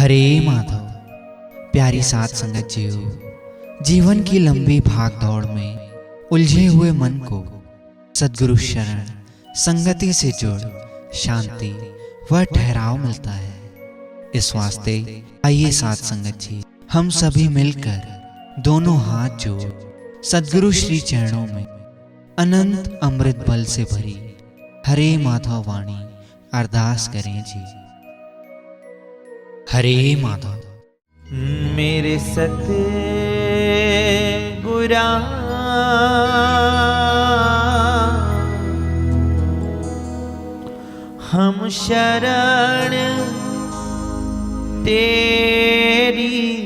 हरे माधव। प्यारी साथ संगत जियो, जीवन की लंबी भाग दौड़ में उलझे हुए मन को सद्गुरु शरण संगति से जुड़ शांति व ठहराव मिलता है। इस वास्ते आइए साथ संगत जी, हम सभी मिलकर दोनों हाथ जोड़ सद्गुरु श्री चरणों में अनंत अमृत बल से भरी हरे माधव वाणी अरदास करें जी। हरे माधव। मेरे सतगुरा हम शरण तेरी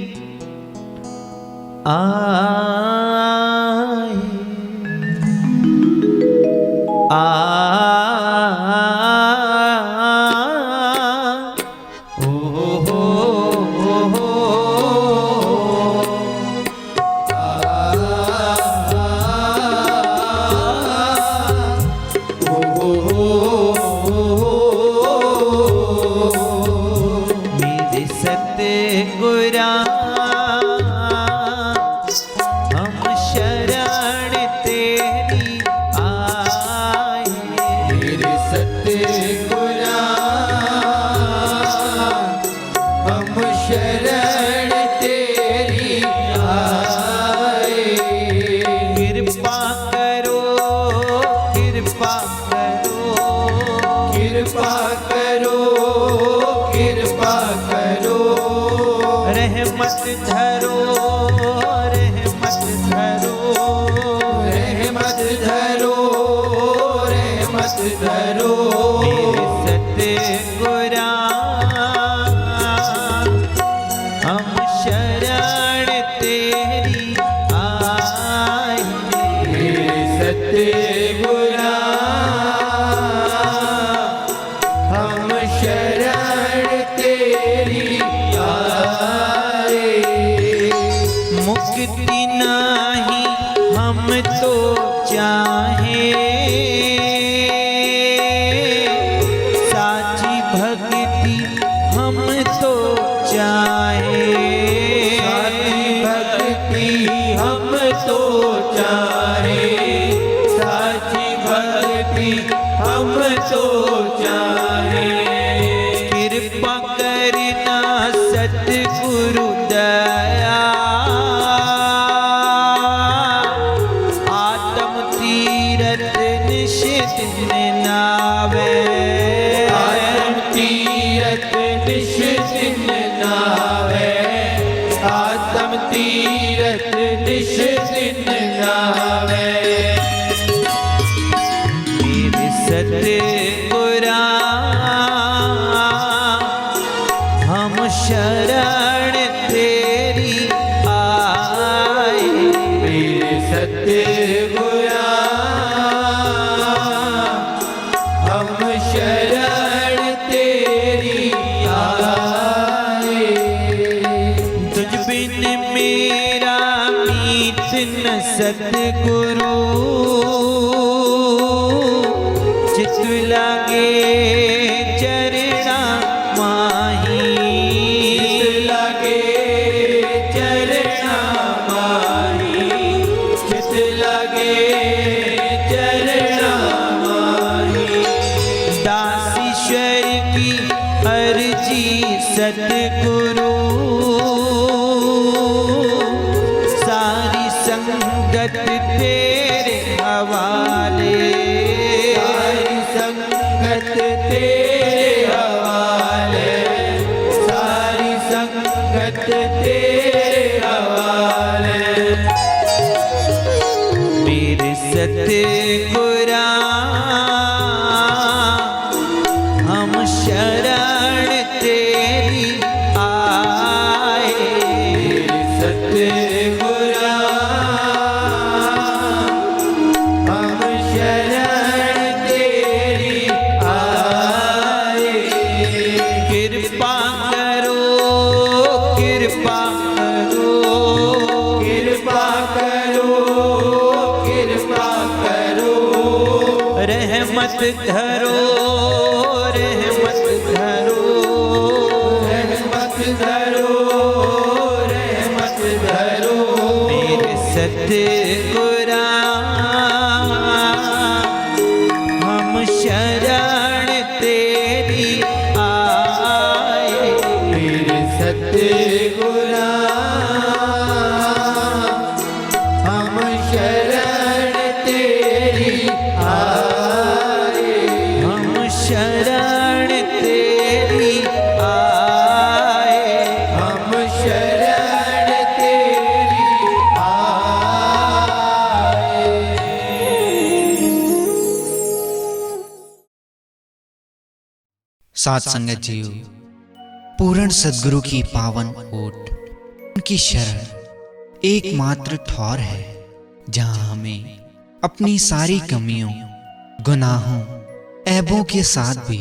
सतगुरु चित लागे चरणा माही, लागे चरणा माही, चित लागे चरणा माही। दासीश्वर की अर्जी सतगुरु तेरे हवाले, सारी संगत तेरे हवाले, सारी संगत तेरे हवाले। मेरे सतगुरा हम शरण तेरी आए। मेरे सतगुरा रहमत धरो, रहमत धरो, रहमत धरो। सतगुरा हम शरण तेरी आए। मेरे सतगुरा हम शरण तेरी आए। हम शरण तेरी आए। हम शरण तेरी आए। साथ संगत जीव, पूर्ण सद्गुरु की पावन ओट, उनकी शरण एकमात्र ठौर है जहां हमें अपनी सारी कमियों, गुनाहों, ऐबों के साथ भी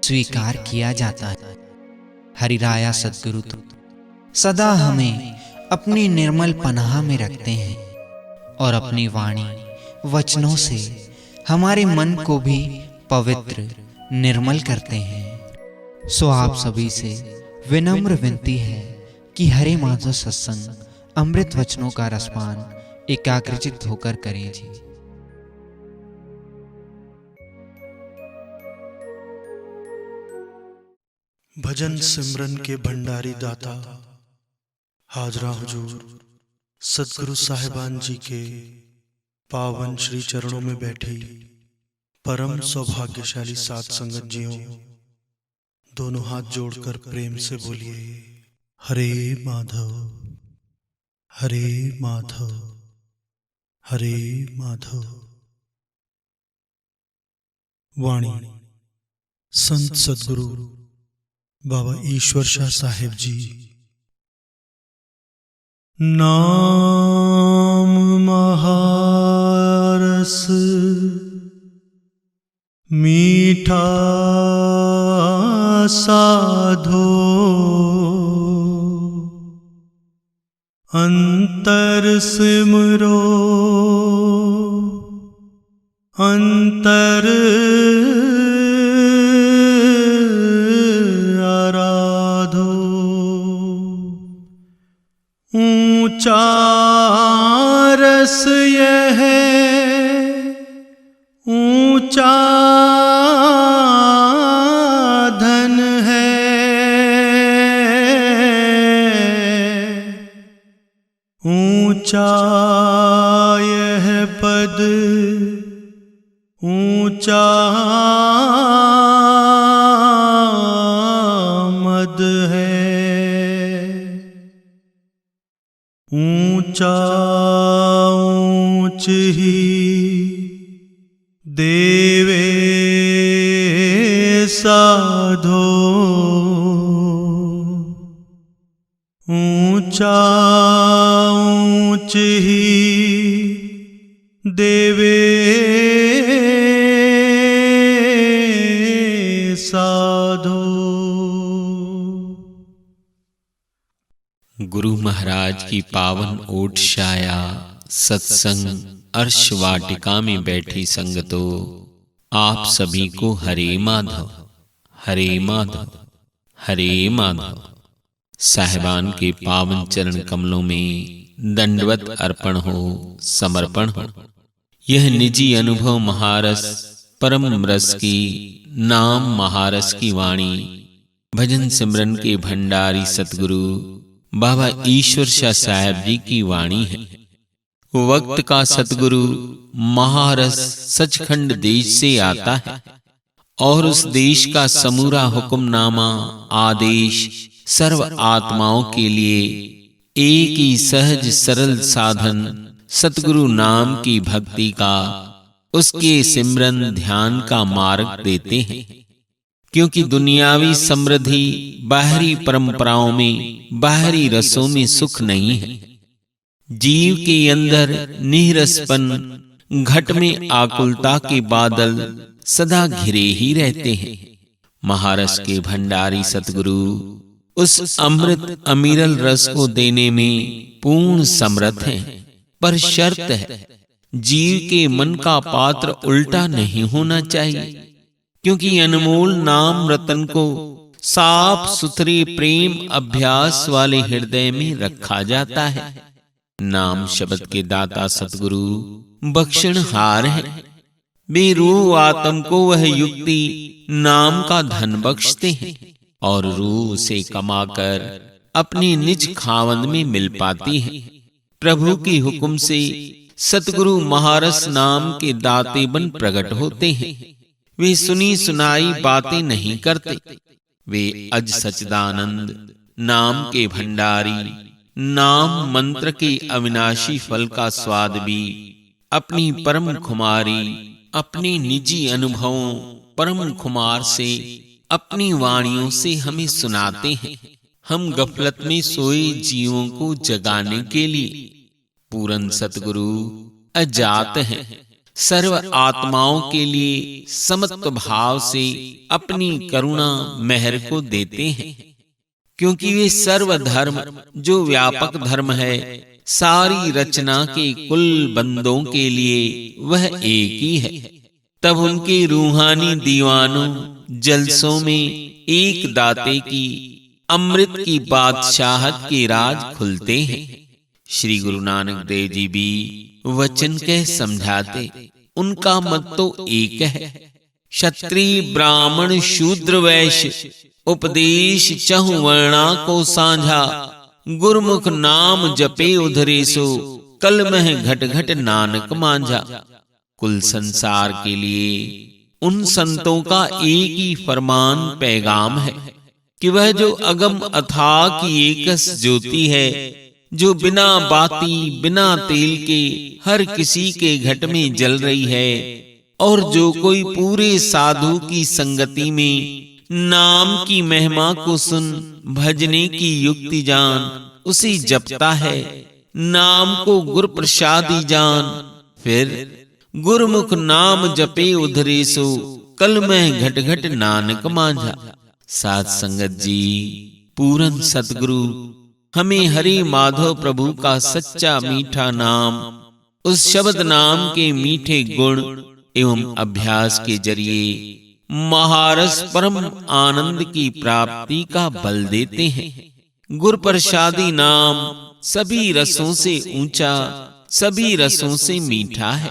स्वीकार किया जाता है। हरिराया सद्गुरु तो सदा हमें अपनी निर्मल पनाह में रखते हैं और अपनी वाणी वचनों से हमारे मन को भी पवित्र निर्मल करते हैं। सो आप सभी से विनम्र विनती है कि हरे माधव सत्संग अमृत वचनों का रसपान एकाग्रचित होकर करें जी। भजन सिमरन के भंडारी दाता हाजरा हुजूर सतगुरु साहिबान जी के पावन श्री चरणों में बैठी परम सौभाग्यशाली सात संगत जियों, दोनों हाथ जोड़कर प्रेम से बोलिए हरे माधव हरे माधव हरे माधव। वाणी संत सदगुरु बाबा ईश्वर शाह साहेब जी। नाम महारस मीठा साधो, अंतर सिमरो अंतर आराधो। ऊंचा रस यह ऊंचा धन है, ऊंचा यह पद ऊंचा मद है, ऊंचा ऊंच ही देवे साधो, ऊंचा ऊंच ही देवे साधो। गुरु महाराज की पावन ओट छाया सत्संग अर्श वाटिका में बैठी संगतो, आप सभी को हरे माधव हरे माधव हरे माधव। साहिबान के पावन चरण कमलों में दंडवत अर्पण हो, समर्पण हो। यह निजी अनुभव महारस परम रस की नाम महारस की वाणी, भजन सिमरन के भंडारी सतगुरु बाबा ईश्वर शाह साहेब जी की वाणी है। वक्त का सतगुरु महारस सचखंड देश से आता है और उस देश का समूरा हुक्मनामा आदेश सर्व आत्माओं के लिए एक ही सहज सरल साधन सतगुरु नाम की भक्ति का, उसके सिमरन ध्यान का मार्ग देते हैं। क्योंकि दुनियावी समृद्धि बाहरी परंपराओं में, बाहरी रसों में सुख नहीं है। जीव के अंदर निरसपन, घट में आकुलता के बादल सदा घिरे ही रहते हैं। महारस के भंडारी सतगुरु उस अमृत अमीरल रस को देने में पूर्ण समर्थ हैं, पर शर्त है जीव के मन का पात्र उल्टा नहीं होना चाहिए। क्योंकि अनमोल नाम रतन को साफ सुथरे प्रेम अभ्यास वाले हृदय में रखा जाता है। नाम शब्द के दाता सतगुरु बख्शनहार हैं। बेरूह आत्म को वह युक्ति नाम का धन बख्शते हैं और रूह से कमाकर अपनी निज खावंद में मिल पाती है। प्रभु की हुक्म से सतगुरु महारस नाम के दाते बन प्रकट होते हैं। वे सुनी सुनाई बातें नहीं करते, वे अज सच्चिदानंद नाम के भंडारी, नाम मंत्र के अविनाशी फल का स्वाद भी अपनी परम खुमारी, अपने निजी अनुभवों परम खुमार से, अपनी वाणियों से हमें सुनाते हैं। हम गफलत में सोए जीवों को जगाने के लिए पूरन सतगुरु अजात हैं। सर्व आत्माओं के लिए समत्व भाव से अपनी करुणा मेहर को देते हैं, क्योंकि वे सर्व धर्म जो व्यापक धर्म है, सारी रचना के कुल बंदों के लिए वह एक ही है। तब उनके रूहानी दीवानों जलसों में एक दाते की अमृत की बादशाहत के राज खुलते हैं। श्री गुरु नानक देव जी भी वचन कह समझाते, उनका मत तो एक है। क्षत्रिय ब्राह्मण शूद्र वैश्य उपदेश चहु वर्णा को साझा, गुरमुख नाम जपे उधरे सो, कल मह घट घट नानक मांझा। कुल संसार के लिए उन संतों का एक ही फरमान पैगाम है कि वह जो अगम अथाह की एकस ज्योति है, जो बिना बाती बिना तेल के हर किसी के घट में जल रही है, और जो कोई पूरे साधु की संगति में नाम की महिमा को सुन भजने की युक्ति जान उसे जपता है, नाम को गुर प्रसादी जान, फिर गुरमुख नाम जपे उधरे सो, कल में घट घट नानक मांझा। साध संगत जी, पूरन सतगुरु हमें हरि माधव प्रभु का सच्चा मीठा नाम, उस शब्द नाम के मीठे गुण एवं अभ्यास के जरिए महारस परम आनंद की प्राप्ति का बल देते हैं। गुर प्रसादी नाम सभी रसों से ऊंचा, सभी रसों से मीठा है,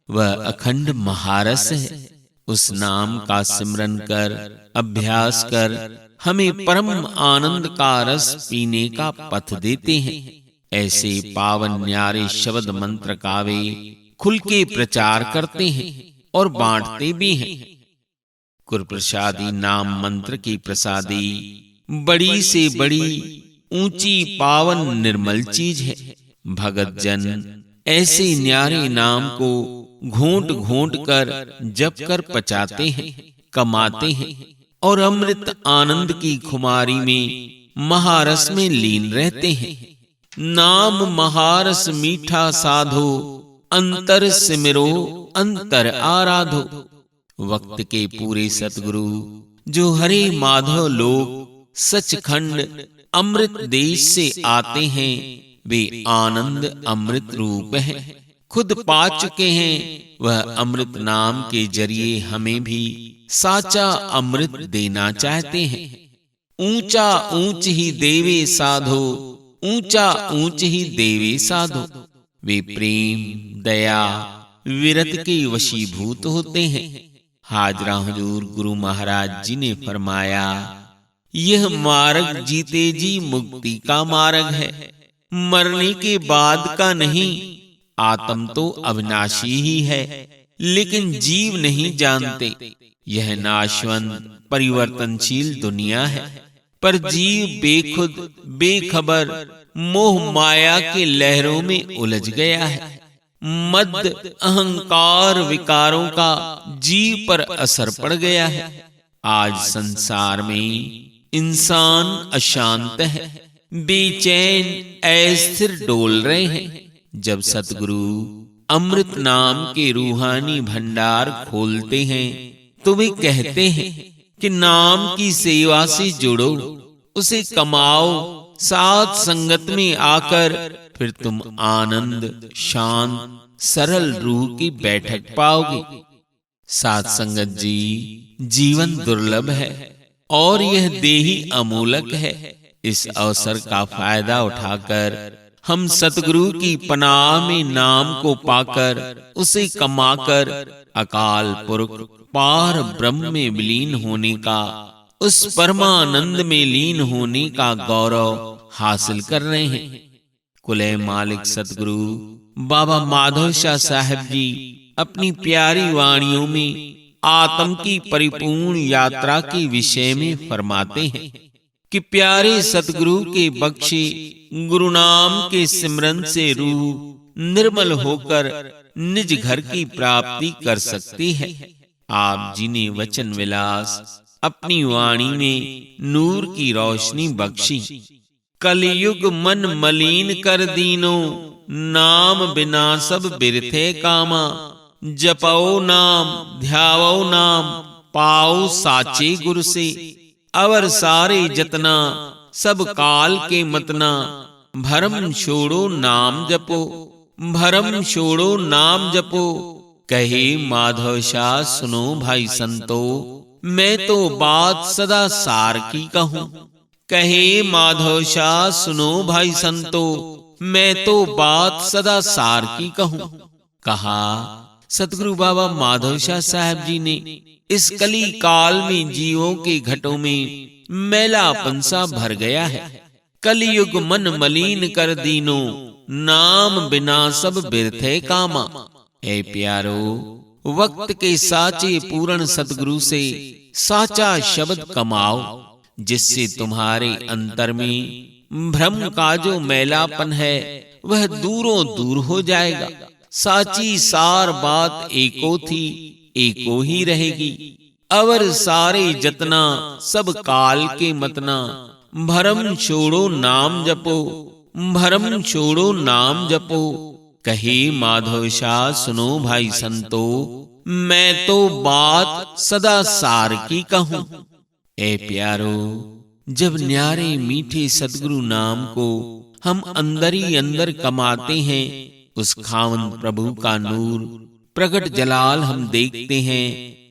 वह अखंड महारस है। उस नाम का सिमरन कर, अभ्यास कर हमें परम आनंद का रस पीने का पथ देते हैं। ऐसे पावन न्यारे शब्द मंत्र कावे खुल के प्रचार करते हैं और बांटते भी हैं। गुर प्रसादी नाम मंत्र की प्रसादी बड़ी से बड़ी ऊंची पावन निर्मल चीज है। भगत जन ऐसे न्यारे नाम को घोंट घोंट कर जप कर पचाते हैं, कमाते हैं और अमृत आनंद की खुमारी में महारस में लीन रहते हैं। नाम महारस मीठा साधो, अंतर सिमरो अंतर आराधो। वक्त के पूरे सतगुरु जो हरे माधव लोग सचखंड अमृत देश से आते हैं, वे आनंद अमृत रूप हैं, खुद पा चुके हैं। वह अमृत नाम के जरिए हमें भी साचा अमृत देना चाहते हैं। ऊंचा ऊंच ही देवे साधो, ऊंचा ऊंच ही देवे साधो। वे प्रेम दया विरत के वशीभूत होते हैं। हाजरा हुजूर गुरु महाराज जी ने फरमाया, यह मार्ग जीते जी मुक्ति का मार्ग है, मरने के बाद का नहीं। आत्म तो अविनाशी ही है, लेकिन जीव नहीं जानते। यह नाशवंत परिवर्तनशील दुनिया है, पर जीव बेखुद बेखबर मोह माया के लहरों में उलझ गया है। मद अहंकार विकारों का जीव पर असर पड़ गया है। आज संसार में इंसान अशांत है, बेचैन अस्थिर डोल रहे हैं। जब सतगुरु अमृत नाम के रूहानी भंडार खोलते हैं तो वे कहते हैं कि नाम की सेवा से जुड़ो, उसे कमाओ, साथ संगत में आकर फिर तुम आनंद शांत सरल रूह की बैठक पाओगे। साथ संगत जी, जीवन दुर्लभ है और यह देही अमूलक है। इस अवसर का फायदा उठाकर हम सतगुरु की पनाह में नाम को पाकर उसे कमाकर अकाल पुरख पार ब्रह्म में विलीन होने का, उस परमानंद में लीन होने का गौरव हासिल कर रहे हैं। कुले मालिक सतगुरु बाबा माधव शाह साहब जी अपनी प्यारी वाणियों में आत्म की परिपूर्ण यात्रा के विषय में फरमाते हैं कि प्यारे सतगुरु के बख्शे गुरु नाम के सिमरन से रूह निर्मल होकर निज घर की प्राप्ति कर सकती है। आप जी ने वचन विलास अपनी वाणी में नूर की रोशनी बख्शी। कलयुग मन मलिन कर दीनो, नाम बिना सब बिरथे कामा। जपो नाम ध्यावो नाम, पाओ साचे गुरु से। अवर सारे जतना सब काल के मतना, भरम छोड़ो नाम जपो, भरम छोड़ो नाम जपो। कहे माधव शाह सुनो भाई संतो, मैं तो बात सदा सार की कहूं। कहे माधव शाह सुनो भाई संतो, मैं तो बात सदा सार की कहूं। कहा सतगुरु बाबा माधव शाह साहब जी ने इस कली काल में जीवों के घटों में मैलापन सा भर गया है। कलयुग मन मलिन कर दीनो, नाम बिना सब बिरथे कामा। ऐ प्यारो, वक्त के साचे पूर्ण सतगुरु से साचा शब्द कमाओ, जिससे तुम्हारे अंतर में भ्रम का जो मैलापन है वह दूरों दूर हो जाएगा। साची सार बात एको थी, एको ही रहेगी। अवर सारे जतना सब काल के मतना, भरम छोड़ो नाम जपो, भरम छोड़ो नाम जपो। कहे माधव शाह सुनो भाई संतो, मैं तो बात सदा सार की कहूं। ए प्यारो, जब न्यारे मीठे सतगुरु नाम को हम अंदर ही अंदर कमाते हैं, उस खावन प्रभु का नूर प्रकट जलाल हम देखते हैं,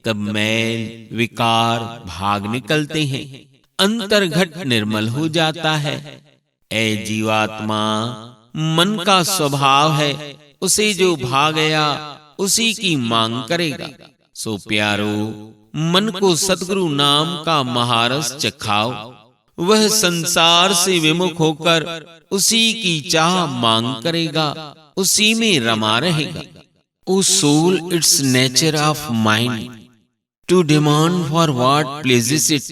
तब मैल विकार भाग निकलते हैं, अंतर्घट निर्मल हो जाता है। ऐ जीवात्मा, मन का स्वभाव है, उसे जो भा गया उसी की मांग करेगा। सो प्यारो, मन को सतगुरु नाम का महारस चखाओ, वह संसार से विमुख होकर उसी की चाह मांग करेगा, उसी में रमा रहेगा। O soul, its nature of mind to demand for what pleases it.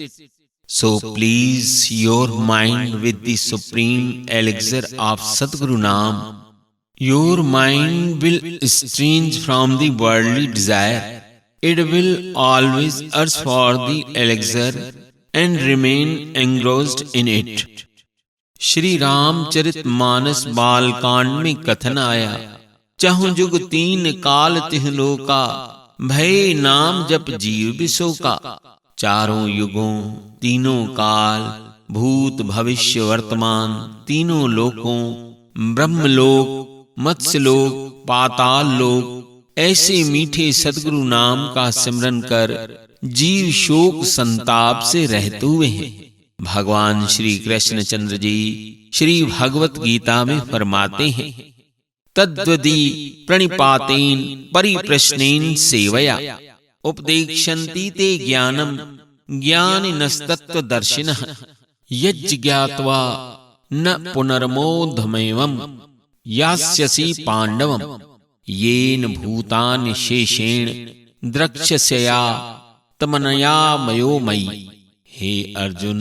So please your mind with the supreme elixir of Satguru Naam. Your mind will estrange from the worldly desire. It will always urge for the elixir and remain engrossed in it. Shri Ramcharit Manas बाल कांड में कथन आया, चाहु जुग तीन काल तिह लोका, भय नाम जप जीव बिसोका। चारों युगों तीनों काल, भूत भविष्य वर्तमान तीनों लोकों, ब्रह्मलोक मत्स्यलोक पाताल लोक, ऐसे मीठे सद्गुरु नाम का सिमरन कर जीव शोक संताप से रहते हुए हैं। भगवान श्री कृष्ण चंद्र जी श्री भगवत गीता में फरमाते हैं, तद्वदी प्रणिपातेन परिप्रश्नेन सेवया उपदेक्षन्ति ते ज्ञानम ज्ञानिनस्तत्व दर्शिनः यज्ज्ञात्वा न पुनर्मोधमेवं यास्यसि पांडवम येन भूतानि शेषेण द्रक्ष्यस्या तमनया मयोमयि। हे अर्जुन,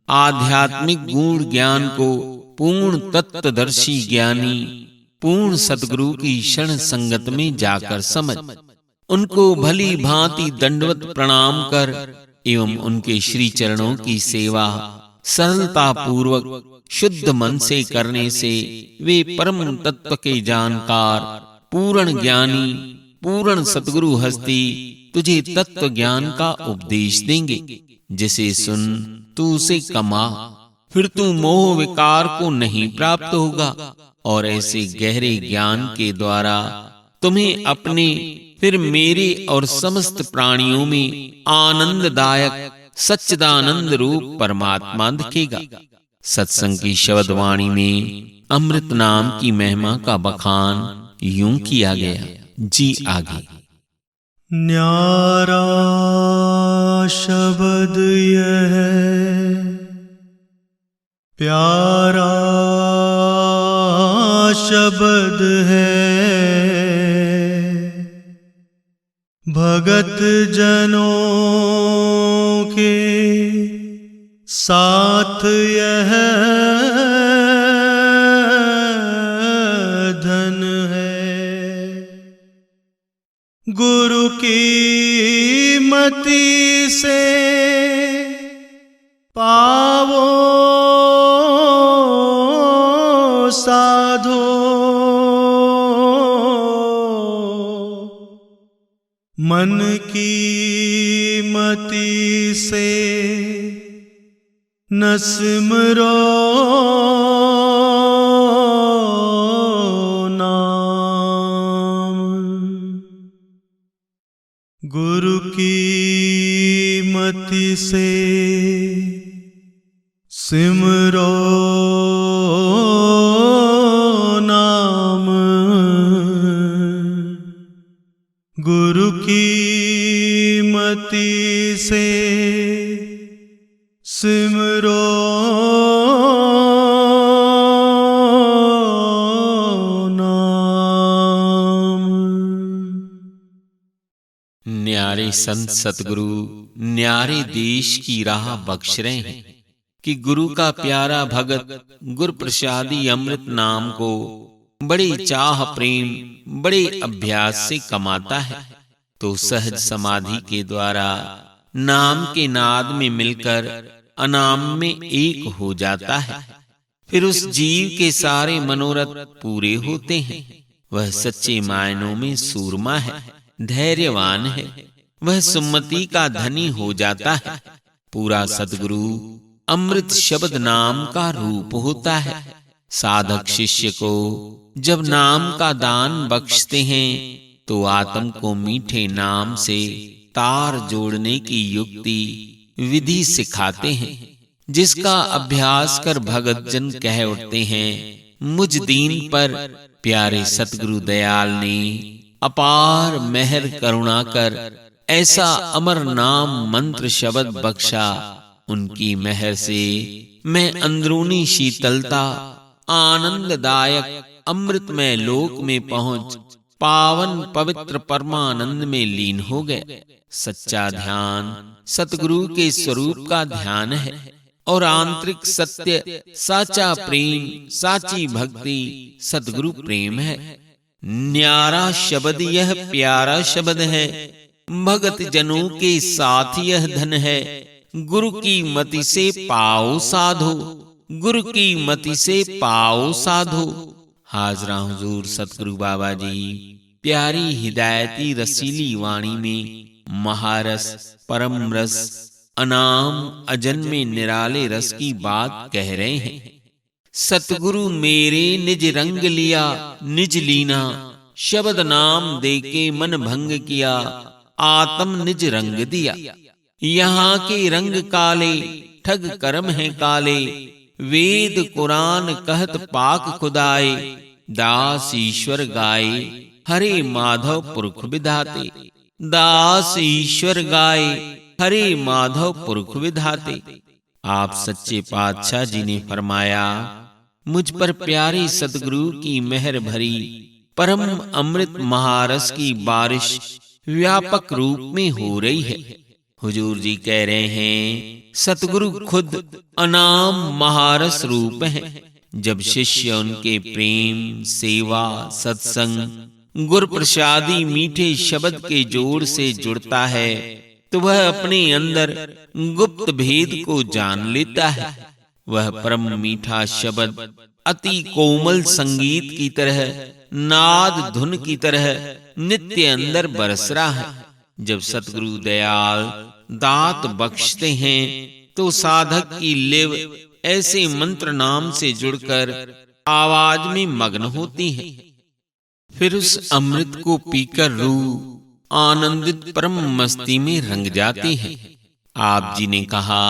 आध्यात्मिक गुण ज्ञान को पूर्ण तत्वदर्शी ज्ञानी पूर्ण सद्गुरु की शरण संगत में जाकर समझ, उनको भली भांति दंडवत प्रणाम कर एवं उनके श्री चरणों की सेवा सरलता पूर्वक शुद्ध मन से करने से वे परम तत्व के जानकार पूर्ण ज्ञानी पूर्ण सद्गुरु हस्ती तुझे तत्व ज्ञान का उपदेश देंगे, जिसे सुन तू उसे कमा, फिर तू मोह विकार को नहीं प्राप्त होगा। और ऐसे गहरे ज्ञान के द्वारा तुम्हें अपने फिर मेरे और समस्त प्राणियों में आनंददायक सच्चिदानंद रूप परमात्मा दिखेगा। सत्संग की शब्द वाणी में अमृत नाम की महिमा का बखान यूं किया गया। जी आगे। न्यारा शब्द यह प्यारा शब्द है, भगत जनों के साथ यह धन है। गुरु की मति से पावो साधो, मन की मति से न सिमरो नाम। गुरु की मति से सिमरो नाम। गुरु की मति से सिमरो नाम। न्यारे संत सतगुरु न्यारे देश की राह बख्श रहे हैं कि गुरु का प्यारा भगत गुर प्रसादी अमृत नाम को बड़े चाह प्रेम बड़े अभ्यास से कमाता है, तो सहज समाधि के द्वारा नाम के नाद में मिलकर अनाम में एक हो जाता है। फिर उस जीव के सारे मनोरथ पूरे होते हैं। वह सच्चे मायनों में सूरमा है, धैर्यवान है, वह सुमति का धनी हो जाता है। पूरा सद्गुरु अमृत शब्द नाम का रूप होता है। साधक शिष्य को जब नाम का दान बख्शते हैं तो आत्म को मीठे नाम से तार जोड़ने की युक्ति विधि सिखाते हैं, जिसका अभ्यास कर भगत जन कह उठते हैं, मुझ दीन पर प्यारे सतगुरु दयाल ने अपार मेहर करुणा कर ऐसा अमर नाम मंत्र शब्द बख्शा। उनकी मेहर से मैं अंदरूनी शीतलता आनंददायक अमृतमय लोक में पहुंच पावन पवित्र परमानंद में लीन हो गए। सच्चा ध्यान सतगुरु के स्वरूप का ध्यान है और आंतरिक सत्य साचा प्रेम साची भक्ति सतगुरु प्रेम है। न्यारा शब्द यह प्यारा शब्द है, भगत जनों के साथ यह धन है। गुरु की मति से पाओ साधो, गुरु की मति से पाओ साधो। हाजरा हुजूर सतगुरु बाबा जी प्यारी हिदायती रसीली वाणी में महारस परम रस अनाम अजन्मे निराले रस की बात कह रहे हैं। सतगुरु मेरे निज रंग लिया निज लीना, शब्द नाम देके मन भंग किया, आत्म निज रंग दिया। यहाँ के रंग काले ठग कर्म है काले, वेद कुरान कहत पाक खुदाए, दास ईश्वर गाए हरे माधव पुरख विधाते। दास ईश्वर गाए हरे माधव पुरख विधाते। आप सच्चे पातशाह जी ने फरमाया, मुझ पर प्यारे सतगुरु की मेहर भरी परम अमृत महारस की बारिश व्यापक रूप में हो रही है। हुजूर जी कह रहे हैं, सतगुरु खुद अनाम महारस रूप हैं। जब शिष्य उनके प्रेम सेवा सत्संग गुर प्रसादी मीठे शब्द के जोड़ से जुड़ता है तो वह अपने अंदर गुप्त भेद को जान लेता है। वह परम मीठा शब्द अति कोमल संगीत की तरह नाद धुन की तरह नित्य अंदर बरस रहा है। जब सतगुरु दयाल दात बख्शते हैं तो साधक की लिव ऐसे मंत्र नाम से जुड़कर आवाज में मग्न होती है। फिर उस अमृत को पीकर रूह आनंदित परम मस्ती में रंग जाती है। आप जी ने कहा,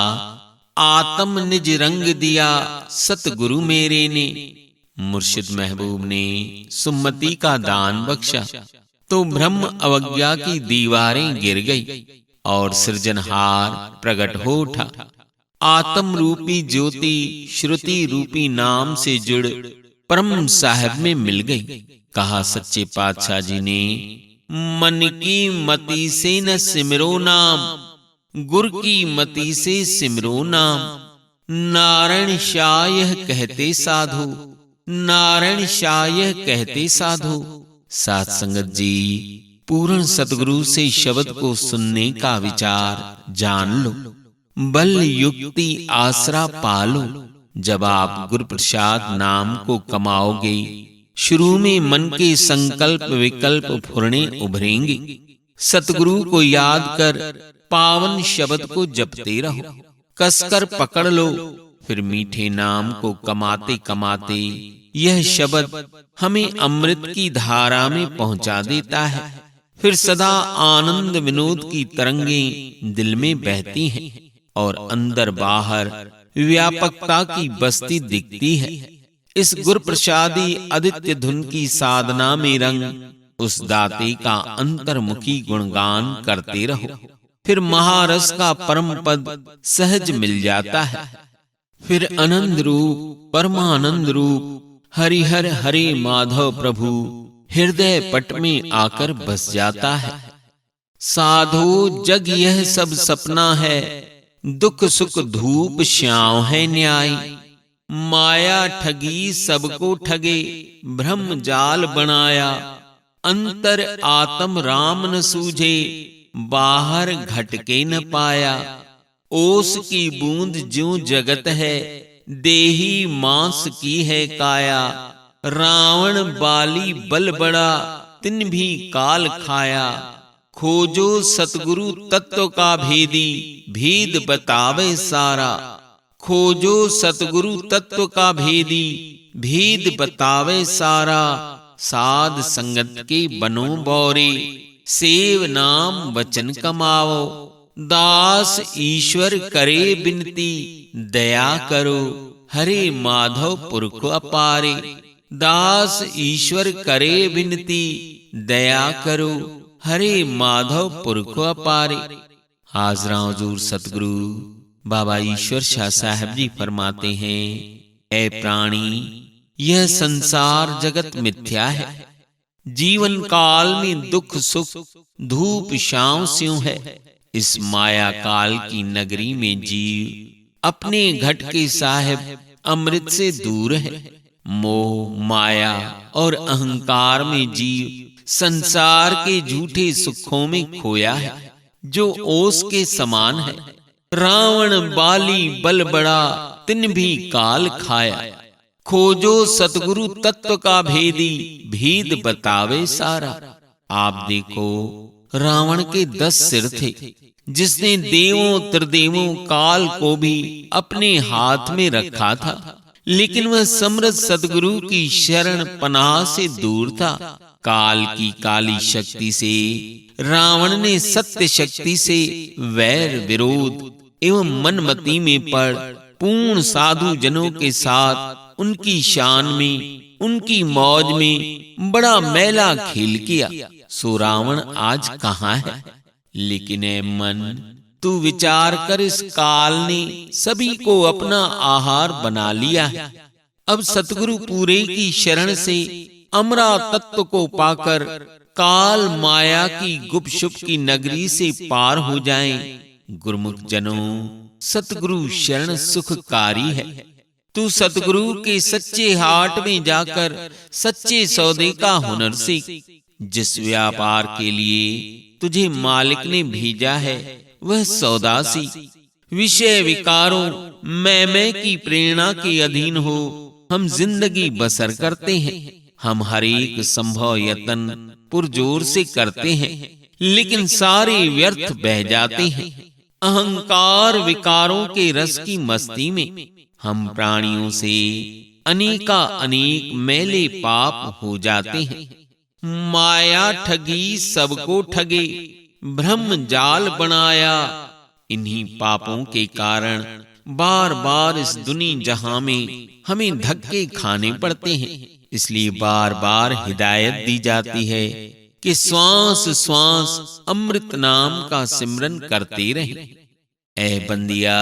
आत्म निज रंग दिया सतगुरु मेरे ने। मुर्शिद महबूब ने सुमति का दान बख्शा तो ब्रह्म अवज्ञा की दीवारें गिर गई और सृजनहार प्रकट हो उठा। आत्म रूपी ज्योति श्रुति रूपी नाम से जुड़ परम साहिब में मिल गई। कहा सच्चे पातशाह जी ने, मन की मति से न सिमरो नाम, गुर की मति से सिमरो नाम। नारायण शाह यह कहते साधु, नारायण शाह यह कहते साधु। साध संगत जी, पूर्ण सतगुरु से शब्द को सुनने का विचार जान लो, बल युक्ति आसरा पालो। जब आप गुरु प्रसाद नाम को कमाओगे, शुरू में मन के संकल्प विकल्प फुरने उभरेंगे। सतगुरु को याद कर पावन शब्द को जपते रहो, कसकर पकड़ लो। फिर मीठे नाम को कमाते कमाते यह शब्द हमें अमृत की धारा में पहुंचा देता है। फिर सदा आनंद विनोद की तरंगें दिल में बहती हैं और अंदर बाहर व्यापकता की बस्ती दिखती है। इस गुर प्रसादी आदित्य धुन की साधना में रंग उस दाते का अंतर्मुखी गुणगान करते रहो। फिर महारस का परम पद सहज मिल जाता है। फिर आनंद रूप परमानंद रूप हरिहर हरे माधव प्रभु हृदय पट में आकर बस जाता है। साधो जग यह सब सपना है, दुख सुख धूप श्याम है न्याय। माया ठगी सबको ठगे, ब्रह्म जाल बनाया। अंतर आत्म राम न सूझे, बाहर घटके न पाया। ओस की बूंद ज्यों जगत है, देही मांस की है काया। रावण बाली बल बड़ा, तिन भी काल खाया। खोजो सतगुरु तत्व का भेदी, भेद बतावे सारा। खोजो सतगुरु तत्व का भेदी, भेद बतावे सारा। साध संगत के बनो बौरे, सेव नाम वचन कमाओ। दास ईश्वर करे बिनती, दया करो हरे माधव पुरख अपारे। दास ईश्वर करे बिनती, दया करो हरे माधव पुरख अपारे। हाजरा हुजूर सतगुरु बाबा ईश्वर शाह साहब जी फरमाते हैं, ऐ प्राणी, यह संसार जगत मिथ्या है। जीवन काल में दुख सुख धूप छांव स्यों है। इस माया काल की नगरी में जीव अपने घट के साहिब अमृत से दूर है। मोह माया और अहंकार में जीव संसार के झूठे सुखों में खोया है, जो ओस के समान है। रावण बाली बल बड़ा, तिन भी काल खाया। खोजो सतगुरु तत्व का भेदी, भेद बतावे सारा। आप देखो, रावण के 10 सिर थे, जिसने देवों त्रिदेवों काल को भी अपने हाथ में रखा था, लेकिन वह समृद्ध सतगुरु की शरण पनाह से दूर था। काल की काली शक्ति से रावण ने सत्य शक्ति से वैर विरोध एवं मनमति में पड़ पूर्ण साधु जनों के साथ उनकी शान में, उनकी मौज में बड़ा मैला खेल किया। सो रावण आज कहाँ है? लेकिन ए मन, तू विचार कर, इस काल ने सभी को अपना आहार बना लिया है। अब सतगुरु पूरे की शरण से अमरा तत्व को पाकर काल माया की गुपशुप की नगरी से पार हो जाएं। गुरुमुख जनों, सतगुरु शरण सुखकारी है। तू सतगुरु के सच्चे हाट में जाकर सच्चे सौदे का हुनर सीख। जिस व्यापार के लिए तुझे मालिक ने भेजा है, वह सौदा सीख। विषय विकारों मैं की प्रेरणा के अधीन हो हम जिंदगी बसर करते हैं। हम हर एक संभव यत्न पुरजोर से करते हैं, लेकिन सारे व्यर्थ बह जाते हैं। अहंकार विकारों के रस की मस्ती में हम प्राणियों से अनेका अनेक मैले पाप हो जाते हैं। माया ठगी सबको ठगे, ब्रह्म जाल बनाया। इन्हीं पापों के कारण बार बार इस दुनिया जहां में हमें धक्के खाने पड़ते हैं। इसलिए बार बार हिदायत दी जाती है कि श्वास श्वास अमृत नाम का सिमरन करते रहें। ऐ बंदिया,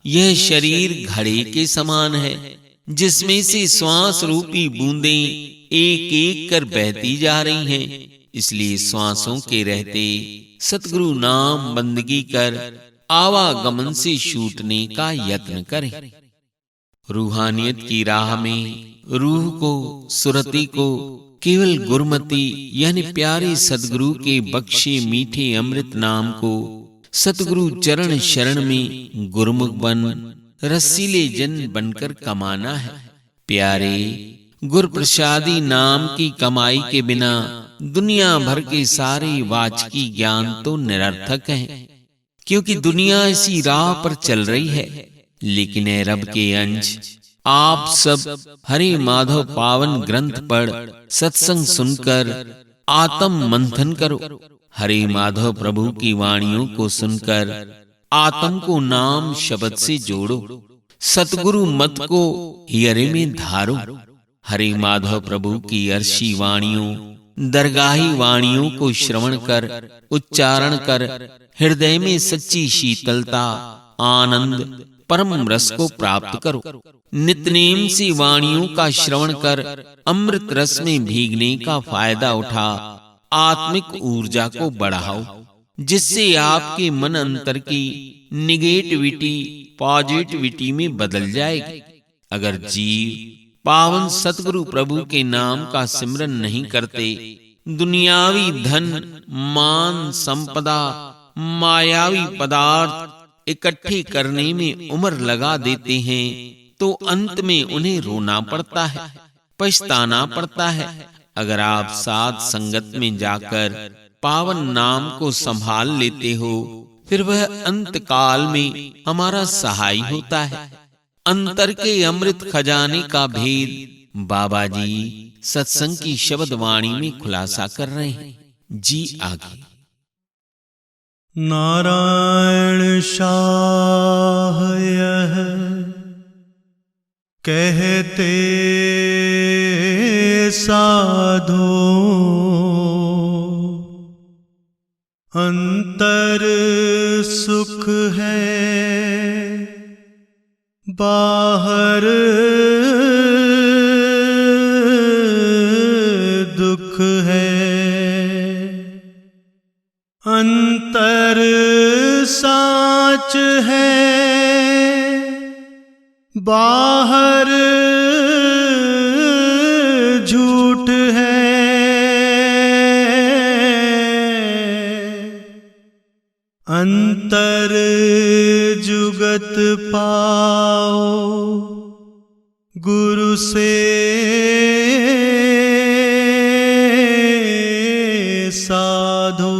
यह शरीर घड़े के समान है जिसमें से श्वास रूपी बूंदें एक एक कर बहती जा रही हैं। इसलिए श्वासों के रहते सतगुरु नाम बंदगी कर आवागमन से छूटने का यत्न करें। रूहानियत की राह में रूह को, सुरति को केवल गुरमति यानी प्यारे सतगुरु के बख्शे मीठे अमृत नाम को सतगुरु चरण शरण में गुरमुख बन रसीले जन बनकर कमाना है। प्यारे, गुर प्रसादी नाम की कमाई के बिना दुनिया भर के सारे वाचकी ज्ञान तो निरर्थक हैं, क्योंकि दुनिया इसी राह पर चल रही है। लेकिन ए रब के अंश, आप सब हरे माधव पावन ग्रंथ पढ़ सत्संग सुनकर आत्म मंथन करो। हरे माधव प्रभु की वाणियों को सुनकर आत्म को नाम शब्द से जोड़ो। सतगुरु मत को हियरे में धारो। हरे माधव प्रभु की अर्शी वाणियों, दरगाही वाणियों को श्रवण कर, उच्चारण कर हृदय में सच्ची शीतलता, आनंद, परम रस को प्राप्त करो। नित्यनेम सी वाणियों का श्रवण कर अमृत रस में भीगने का फायदा उठा आत्मिक ऊर्जा को बढ़ाओ, जिससे आपके मन अंतर की निगेटिविटी पॉजिटिविटी में बदल जाएगी। अगर जीव पावन सतगुरु प्रभु के नाम का सिमरन नहीं करते, दुनियावी धन, मान, संपदा, मायावी पदार्थ इकट्ठे करने में उम्र लगा देते हैं, तो अंत में उन्हें रोना पड़ता है, पछताना पड़ता है। अगर आप साथ संगत में जाकर पावन नाम को संभाल लेते हो, फिर वह अंत काल में हमारा सहाय होता है। अंतर के अमृत खजाने का भेद बाबा जी सत्संग की शब्द वाणी में खुलासा कर रहे हैं। जी आगे। नारायण शाह यह कहते साधो, अंतर सुख है बाहर दुख है। अंतर साच है बाहर झूठ है। अंतर जुगत पाओ गुरु से साधो।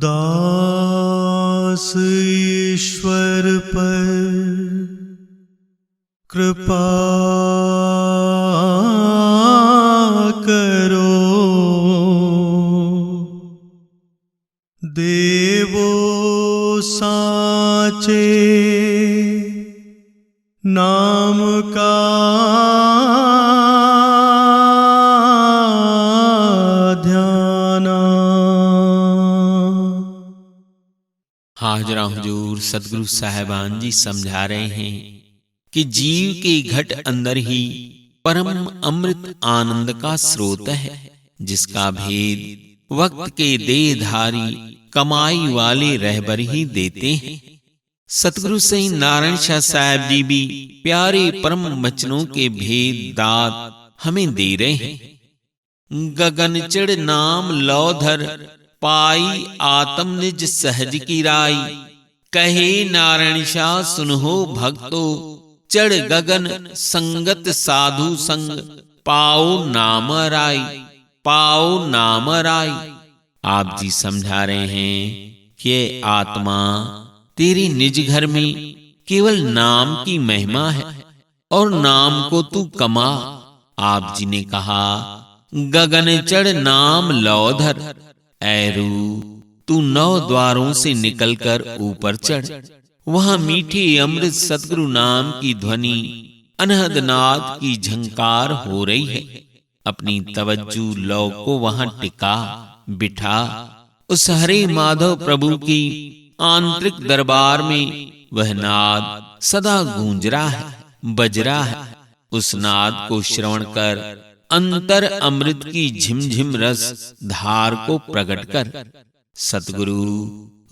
दास ईश्वर पर कृपा करो, देवो साचे नाम का ध्याना। हाजरा हुजूर सतगुरु साहिबान जी समझा रहे हैं कि जीव के घट अंदर ही परम अमृत आनंद का स्रोत है, जिसका भेद वक्त के देहधारी कमाई वाले रहबर ही देते हैं। सतगुरु सही नारायण शाह साहब जी भी प्यारे परम वचनों के भेद दात हमें दे रहे हैं। गगन चढ़ नाम लौधर पाई आत्म निज सहज की राई। कहे नारायण शाह सुनहो भक्तो, चढ़ गगन संगत साधु संग। पाओ नाम राई, पाओ नाम राई। आप जी समझा रहे हैं कि आत्मा तेरे निज घर में केवल नाम की महिमा है और नाम को तू कमा। आप जी ने कहा गगन चढ़ नाम लौधर। ऐरू तू 9 द्वारों से निकलकर ऊपर चढ़। वहां मीठे अमृत सतगुरु नाम की ध्वनि, अनहद नाद की झंकार हो रही है। अपनी तवज्जो लौ को वहां टिका बिठा। उस हरे माधव प्रभु की आंतरिक दरबार में वह नाद सदा गूंज रहा है, बज रहा है। उस नाद को श्रवण कर अंतर अमृत की झिमझिम रस धार को प्रकट कर सतगुरु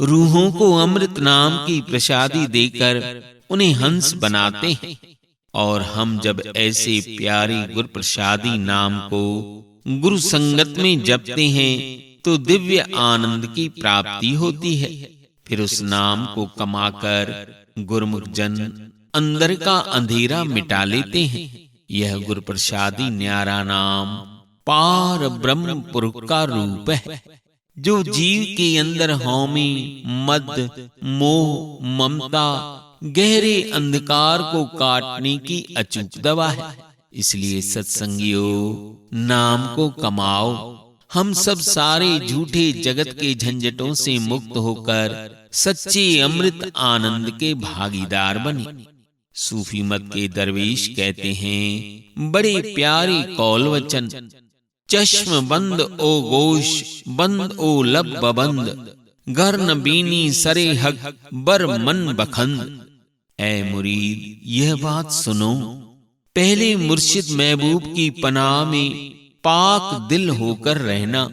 रूहों को अमृत नाम की प्रसादी देकर उन्हें हंस बनाते हैं। और हम जब ऐसे प्यारे गुरु प्रसादी नाम को गुरु संगत में जपते हैं तो दिव्य आनंद की प्राप्ति होती है। फिर उस नाम को कमाकर गुरुमुख जन अंदर का अंधेरा मिटा लेते हैं। यह गुरु प्रसादी न्यारा नाम पार ब्रह्म पुरुष का रूप है, जो जीव के अंदर हौमी, मद, मोह, ममता, गहरे अंधकार को काटने की अचूक दवा है। इसलिए सत्संगियों, नाम को कमाओ। हम सब सारे झूठे जगत के झंझटों से मुक्त होकर सच्चे अमृत आनंद के भागीदार बने। सूफी मत के दरवेश कहते हैं, बड़े प्यारे कौल वचन, चश्म बंद ओ गोश, बंद ओ लब बंद, घर न बीनी सरे हक, बर मन बखंद। ऐ मुरीद, यह बात सुनो, पहले मुर्शिद महबूब की पनाह में पाक दिल होकर रहना,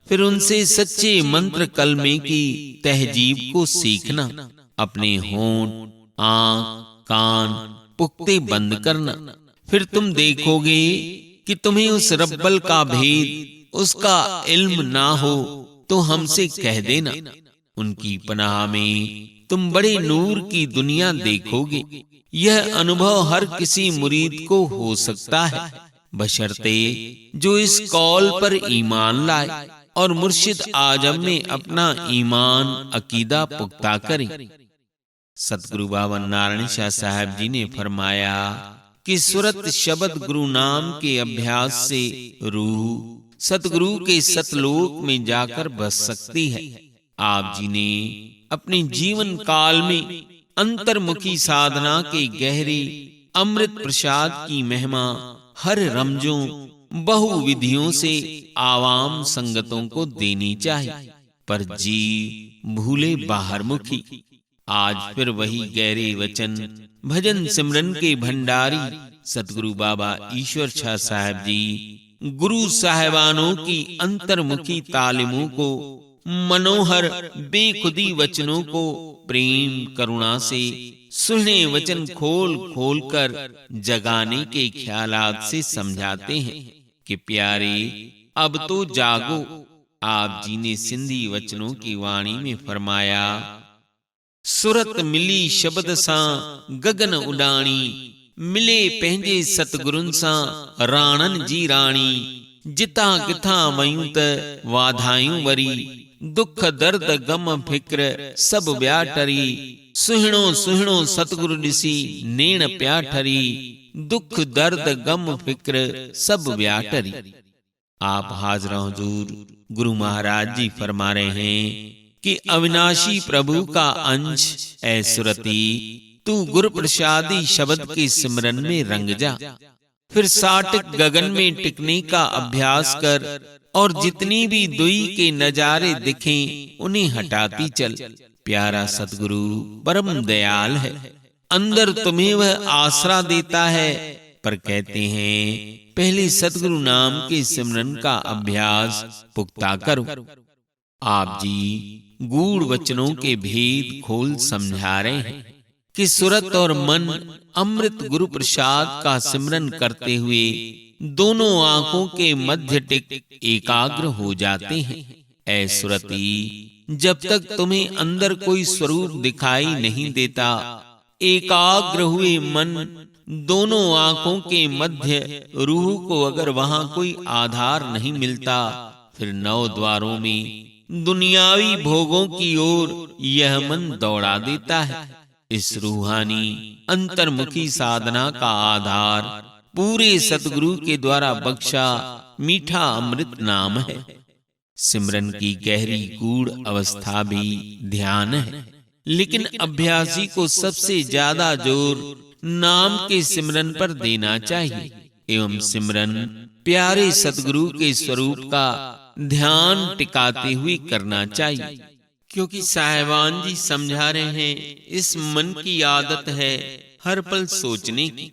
फिर उनसे सच्चे मंत्र कलमे की तहजीब को सीखना। अपने होंठ, आंख, कान पुख्ते बंद करना। फिर तुम देखोगे कि तुम्हें उस रब्बल का भेद, उसका इल्म ना हो तो हमसे कह देना। उनकी पनाह में तुम बड़े नूर की दुनिया देखोगे। यह अनुभव हर किसी मुरीद को हो सकता है, बशर्ते जो इस कौल पर ईमान लाए और मुर्शिद आजम में अपना ईमान अकीदा पुख्ता करे। सतगुरु बाबा नारायण शाह साहब जी ने फरमाया कि सुरत शब्द गुरु नाम के अभ्यास से रूह सतगुरु के सतलोक में जाकर बस सकती है। आप जी ने अपने जीवन काल में अंतर्मुखी साधना के गहरे अमृत प्रसाद की महिमा हर रमजों बहु विधियों से आवाम संगतों को देनी चाहिए, पर जी भूले बाहर मुखी। आज फिर वही गहरे वचन भजन सिमरन के भंडारी सतगुरु बाबा ईश्वर शाह साहब जी गुरु साहिबानों की अंतर्मुखी तालीमों को, मनोहर बेखुदी वचनों को प्रेम करुणा से सुने वचन खोल खोल कर जगाने के ख्यालात से समझाते हैं कि प्यारे अब तो जागो। आप जी ने सिंधी वचनों की वाणी में फरमाया, सुरत मिली शब्द सा गगन उडाणी, मिले पंहिंजे सतगुरुन सा राणन जी राणी। जिता किथा वयूं त वाधायूं वरी, दुख दर्द गम फिक्र सब ब्या टरी। सुहिणो सुहिणो सतगुरु ॾिसी नेण प्या ठरी, दुख दर्द गम फिक्र सब ब्या टरी। आप हाज़िर हुजूर गुरु महाराज जी फरमा रहे हैं कि अविनाशी प्रभु का अंश ऐ सुरती, तू गुरु प्रसादी शब्द के सिमरन में रंग जा। फिर साटिक गगन में टिकने का अभ्यास कर और जितनी भी दुई के नजारे दिखें उन्हें हटाती चल। प्यारा सतगुरु परम दयाल है, अंदर तुम्हें वह आसरा देता है, पर कहते हैं पहले सतगुरु नाम के सिमरन का अभ्यास पुख्ता करो। आप जी गूढ़ वचनों के भेद खोल समझा रहे हैं कि सुरत और मन अमृत गुरु प्रसाद का सिमरन करते हुए दोनों आंखों के मध्य टिक एकाग्र हो जाते हैं। ऐ सुरती, जब तक तुम्हें अंदर कोई स्वरूप दिखाई नहीं देता, एकाग्र हुए मन दोनों आंखों के मध्य रूह को अगर वहां कोई आधार नहीं मिलता, फिर 9 द्वारों में दुनियावी भोगों की ओर यह मन दौड़ा देता है। इस रूहानी अंतर्मुखी साधना का आधार पूरे सतगुरु के द्वारा बख्शा मीठा अमृत नाम है। सिमरन की गहरी गूढ़ अवस्था भी ध्यान है, लेकिन अभ्यासी को सबसे ज्यादा जोर नाम के सिमरन पर देना चाहिए एवं सिमरन प्यारे सतगुरु के स्वरूप का ध्यान टिकाते हुए करना चाहिए। क्योंकि साहिबान जी समझा रहे हैं, इस मन की आदत है हर पल सोचने की,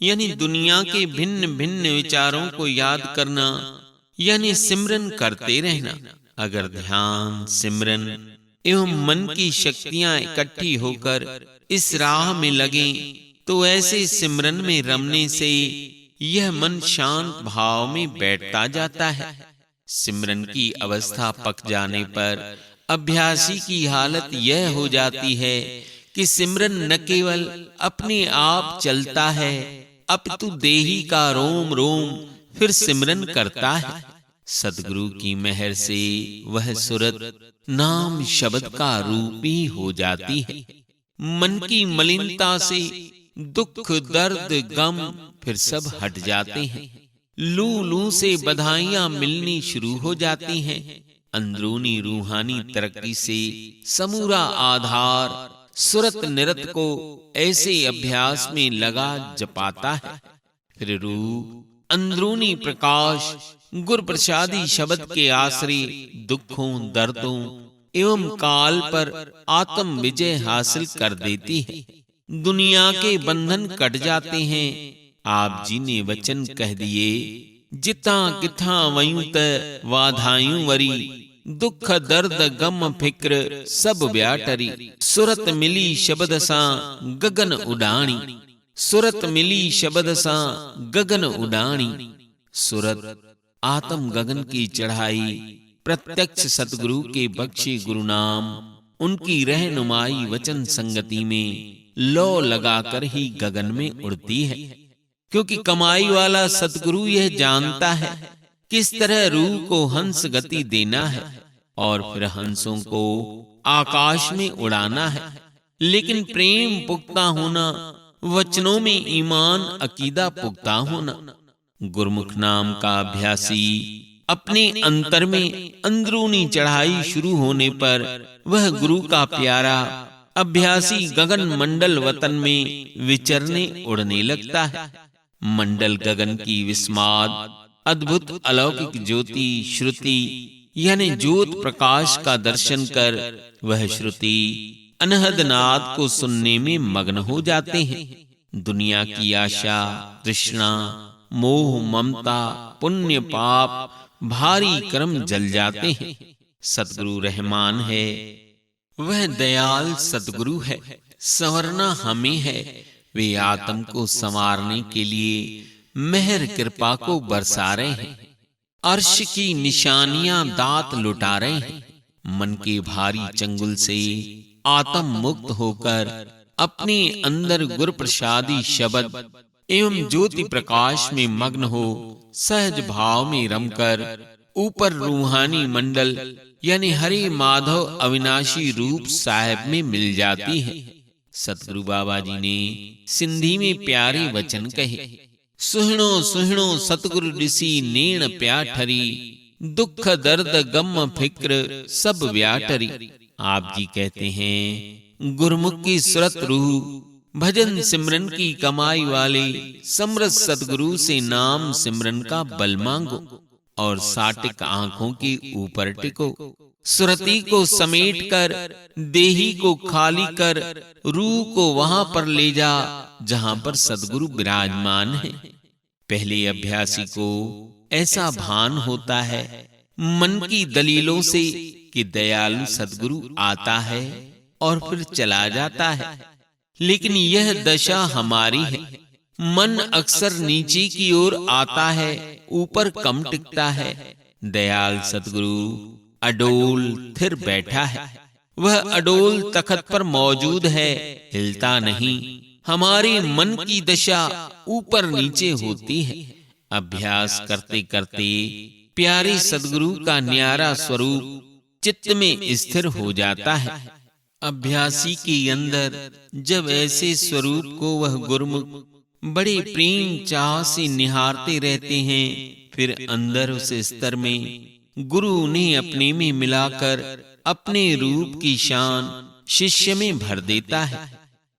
यानी दुनिया के भिन्न भिन्न विचारों को याद करना, यानी सिमरन करते रहना। अगर ध्यान, सिमरन एवं मन की शक्तियां इकट्ठी होकर इस राह में लगें, तो ऐसे सिमरन में रमने से यह मन शांत भाव में बैठता जाता है। सिमरन की अवस्था पक जाने पर अभ्यासी की हालत यह हो जाती है कि सिमरन न केवल अपने आप चलता है, अपितु देही का रोम रोम फिर सिमरन करता है। सद्गुरु की मेहर से वह सूरत नाम शब्द का रूप ही हो जाती है। मन की मलिनता से दुख, दर्द, गम फिर सब हट जाते हैं। लू लू से बधाइयां मिलनी शुरू हो जाती हैं। अंदरूनी रूहानी तरक्की से समूरा आधार सुरत निरत को ऐसे अभ्यास में लगा जपाता है। फिर रूह अंदरूनी प्रकाश गुर प्रसादी शब्द के आश्रय दुखों, दर्दों एवं काल पर आत्म विजय हासिल कर देती है। दुनिया के बंधन कट जाते हैं। आप जी ने वचन कह दिए, जिता किथा वयुत वाधायूं वरी, दुख दर्द गम फिक्र सब व्याटरी। सुरत मिली शब्द सा गगन उडाणी, सुरत मिली शब्द सा गगन उडाणी। सुरत आत्म गगन की चढ़ाई प्रत्यक्ष सतगुरु के बख्शे गुरु नाम, उनकी रहनुमाई वचन संगति में लो लगाकर ही गगन में उड़ती है। क्योंकि कमाई वाला सतगुरु यह जानता है किस तरह रूह को हंस गति देना है और फिर हंसों को आकाश में उड़ाना है। लेकिन प्रेम पुख्ता होना, वचनों में ईमान अकीदा पुख्ता होना। गुरमुख नाम का अभ्यासी अपने अंतर में अंदरूनी चढ़ाई शुरू होने पर वह गुरु का प्यारा अभ्यासी गगन मंडल वतन में विचरने उड़ने लगता है। मंडल गगन की विस्माद अद्भुत अलौकिक ज्योति श्रुति यानी ज्योत प्रकाश का दर्शन कर वह श्रुति अनहद नाद को सुनने में मग्न हो जाते हैं। दुनिया की आशा, तृष्णा, मोह, ममता, पुण्य, पाप, भारी कर्म जल जाते हैं। सतगुरु रहमान है, वह दयाल सतगुरु है। संवरना हमें है, वे आत्म को संवारने के लिए मेहर कृपा को बरसा रहे हैं। अर्श की निशानियां दात लुटा रहे हैं। मन के भारी चंगुल से आत्म मुक्त होकर अपने अंदर गुर प्रसादी शब्द एवं ज्योति प्रकाश में मग्न हो सहज भाव में रमकर ऊपर रूहानी मंडल यानी हरि माधव अविनाशी रूप साहेब में मिल जाती है। सतगुरु बाबा जी ने सिंधी में प्यारे वचन कहे, सुहणो सुहणो सतगुरु ऋषि नेण प्याठरी, दुख दर्द गम फिक्र सब व्याटरी। आप जी कहते हैं, गुरमुख की सुरत रूह भजन सिमरन की कमाई वाले समरस सतगुरु से नाम सिमरन का बल मांगो और साटिक आंखों के ऊपर टिको। सुरती को समेट कर देही को खाली कर रूह को वहां पर ले जा जहां पर सतगुरु विराजमान है। पहले अभ्यासी को ऐसा भान होता है मन की दलीलों से कि दयालु सतगुरु आता है और फिर चला जाता है, लेकिन यह दशा हमारी है। मन अक्सर नीचे की ओर आता है, ऊपर कम टिकता है। दयाल सतगुरु अडोल स्थिर बैठा है। वह अडोल तखत पर मौजूद है, हिलता नहीं। हमारे मन की दशा ऊपर नीचे होती है। अभ्यास करते करते प्यारे सतगुरु का न्यारा स्वरूप चित्त में स्थिर हो जाता है। अभ्यासी के अंदर जब ऐसे स्वरूप को वह गुरमुख बड़े प्रेम चाह से निहारते रहते हैं, फिर अंदर उस स्तर में गुरु ने अपने में मिलाकर अपने रूप की शान शिष्य में भर देता है।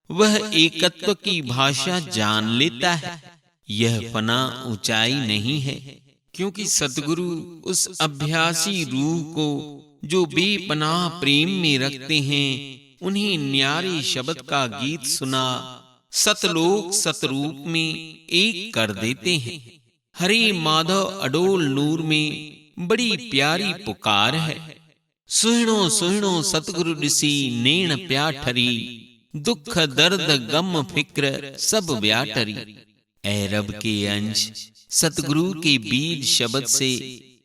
वह एकत्व की भाषा जान लेता है। यह फना ऊंचाई नहीं है, क्योंकि सतगुरु उस अभ्यासी रूह को जो बेपनाह प्रेम में रखते हैं, उन्हें न्यारे शब्द का गीत सुना सतलोक सतरूप में एक कर देते हैं। हरे माधव अडोल नूर में बड़ी प्यारी पुकार है। सुहिणो सुहिणो सतगुरु ऋषि नेण प्याठरी, दुख दर्द गम फिक्र सब व्याटरी। ऐ रब के अंश, सतगुरु के बीज शब्द से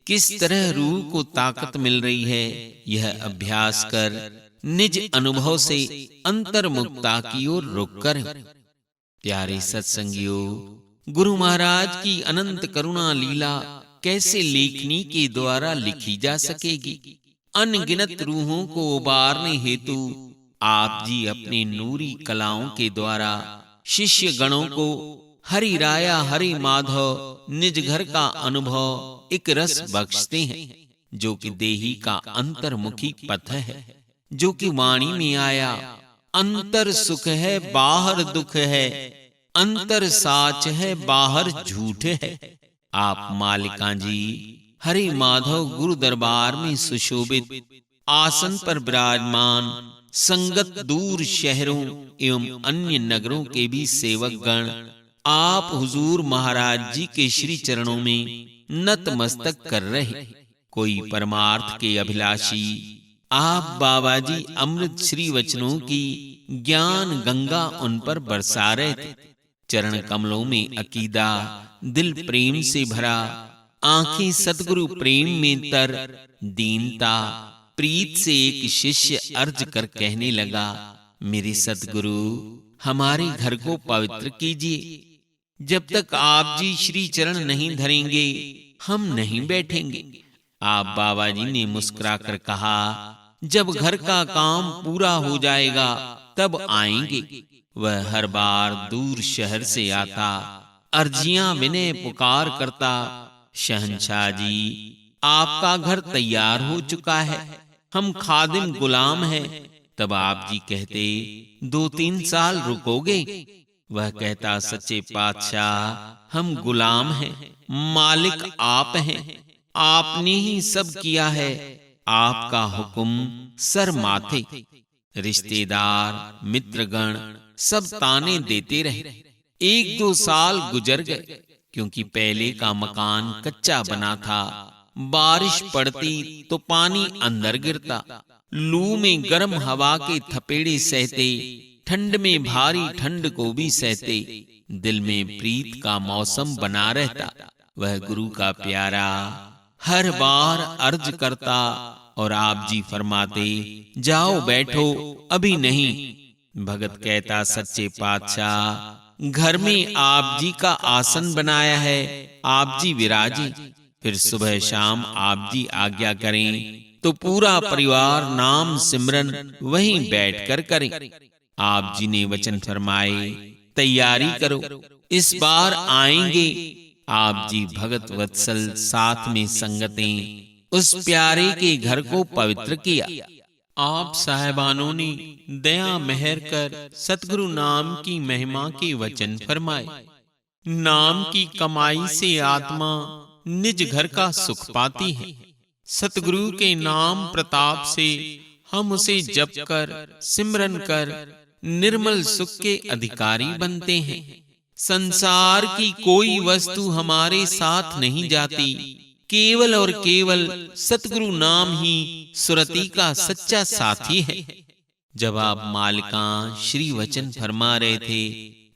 किस तरह रूह को ताकत मिल रही है, यह अभ्यास कर निज अनुभव से अंतर्मुक्ता की ओर रुक कर। प्यारे सत्संगियों, गुरु महाराज की अनंत करुणा लीला कैसे लेखनी के द्वारा लिखी जा सकेगी। अनगिनत रूहों को उबारने हेतु आप जी अपने नूरी कलाओं के द्वारा शिष्य गणों को हरि राया हरि माधव निज घर का अनुभव एक रस बख्शते हैं, जो कि देही का अंतर्मुखी पथ है, जो कि वाणी में आया। अंतर सुख है बाहर दुख है, अंतर साच है बाहर झूठ है। आप मालिका जी हरि माधव गुरु दरबार में सुशोभित आसन पर विराजमान, संगत दूर शहरों एवं अन्य नगरों के भी सेवक गण आप हुजूर महाराज जी के श्री चरणों में नतमस्तक कर रहे। कोई परमार्थ के अभिलाषी आप बाबा जी अमृत श्री वचनों की ज्ञान गंगा उन पर बरसा रहे थे। चरण कमलों में अकीदा, दिल प्रेम से भरा, आंखें सतगुरु प्रेम में तर, दीनता प्रीत से एक शिष्य अर्ज कर कहने लगा, मेरे सतगुरु हमारे घर को पवित्र कीजिए। जब तक आप जी श्री चरण नहीं धरेंगे हम नहीं बैठेंगे। आप बाबा जी ने मुस्कुराकर कहा, जब घर का काम पूरा हो जाएगा तब आएंगे। वह हर बार दूर शहर से आता, अर्जियां विनय पुकार करता, शहंशाह जी आपका घर तैयार हो चुका है, हम खादिम गुलाम हैं। तब आप जी कहते, 2-3 साल रुकोगे? वह कहता, सच्चे पातशाह हम गुलाम हैं, मालिक आप हैं, आपने ही सब किया है, आपका हुक्म सर माथे। रिश्तेदार मित्रगण सब ताने देते रहे। 1-2 साल गुजर गए, क्योंकि पहले का मकान कच्चा बना था। बारिश पड़ती तो पानी अंदर गिरता, लू में गर्म हवा के थपेड़े सहते, ठंड में भारी ठंड को भी सहते, दिल में प्रीत का मौसम बना रहता। वह गुरु का प्यारा हर बार अर्ज करता और आप जी फरमाते, जाओ बैठो, अभी नहीं। भगत कहता, सच्चे पातशाह घर में आप जी का आसन बनाया है, आप जी विराजे। फिर सुबह शाम आप जी आज्ञा करें तो पूरा परिवार नाम सिमरन वहीं बैठकर करें। आप जी ने वचन फरमाए, तैयारी करो, इस बार आएंगे। आप जी भगत वत्सल साथ में संगतें उस प्यारे के घर को पवित्र किया। आप साहिबानों ने दया मेहर कर सतगुरु नाम की महिमा के वचन फरमाए। नाम की कमाई से आत्मा निज घर का सुख पाती है। सतगुरु के नाम प्रताप से हम उसे जप कर सिमरन कर निर्मल सुख के अधिकारी बनते हैं। संसार की कोई वस्तु हमारे साथ नहीं जाती, केवल और केवल सतगुरु नाम ही सुरति का सच्चा साथी है। जब आप मालिका श्री वचन फरमा रहे थे,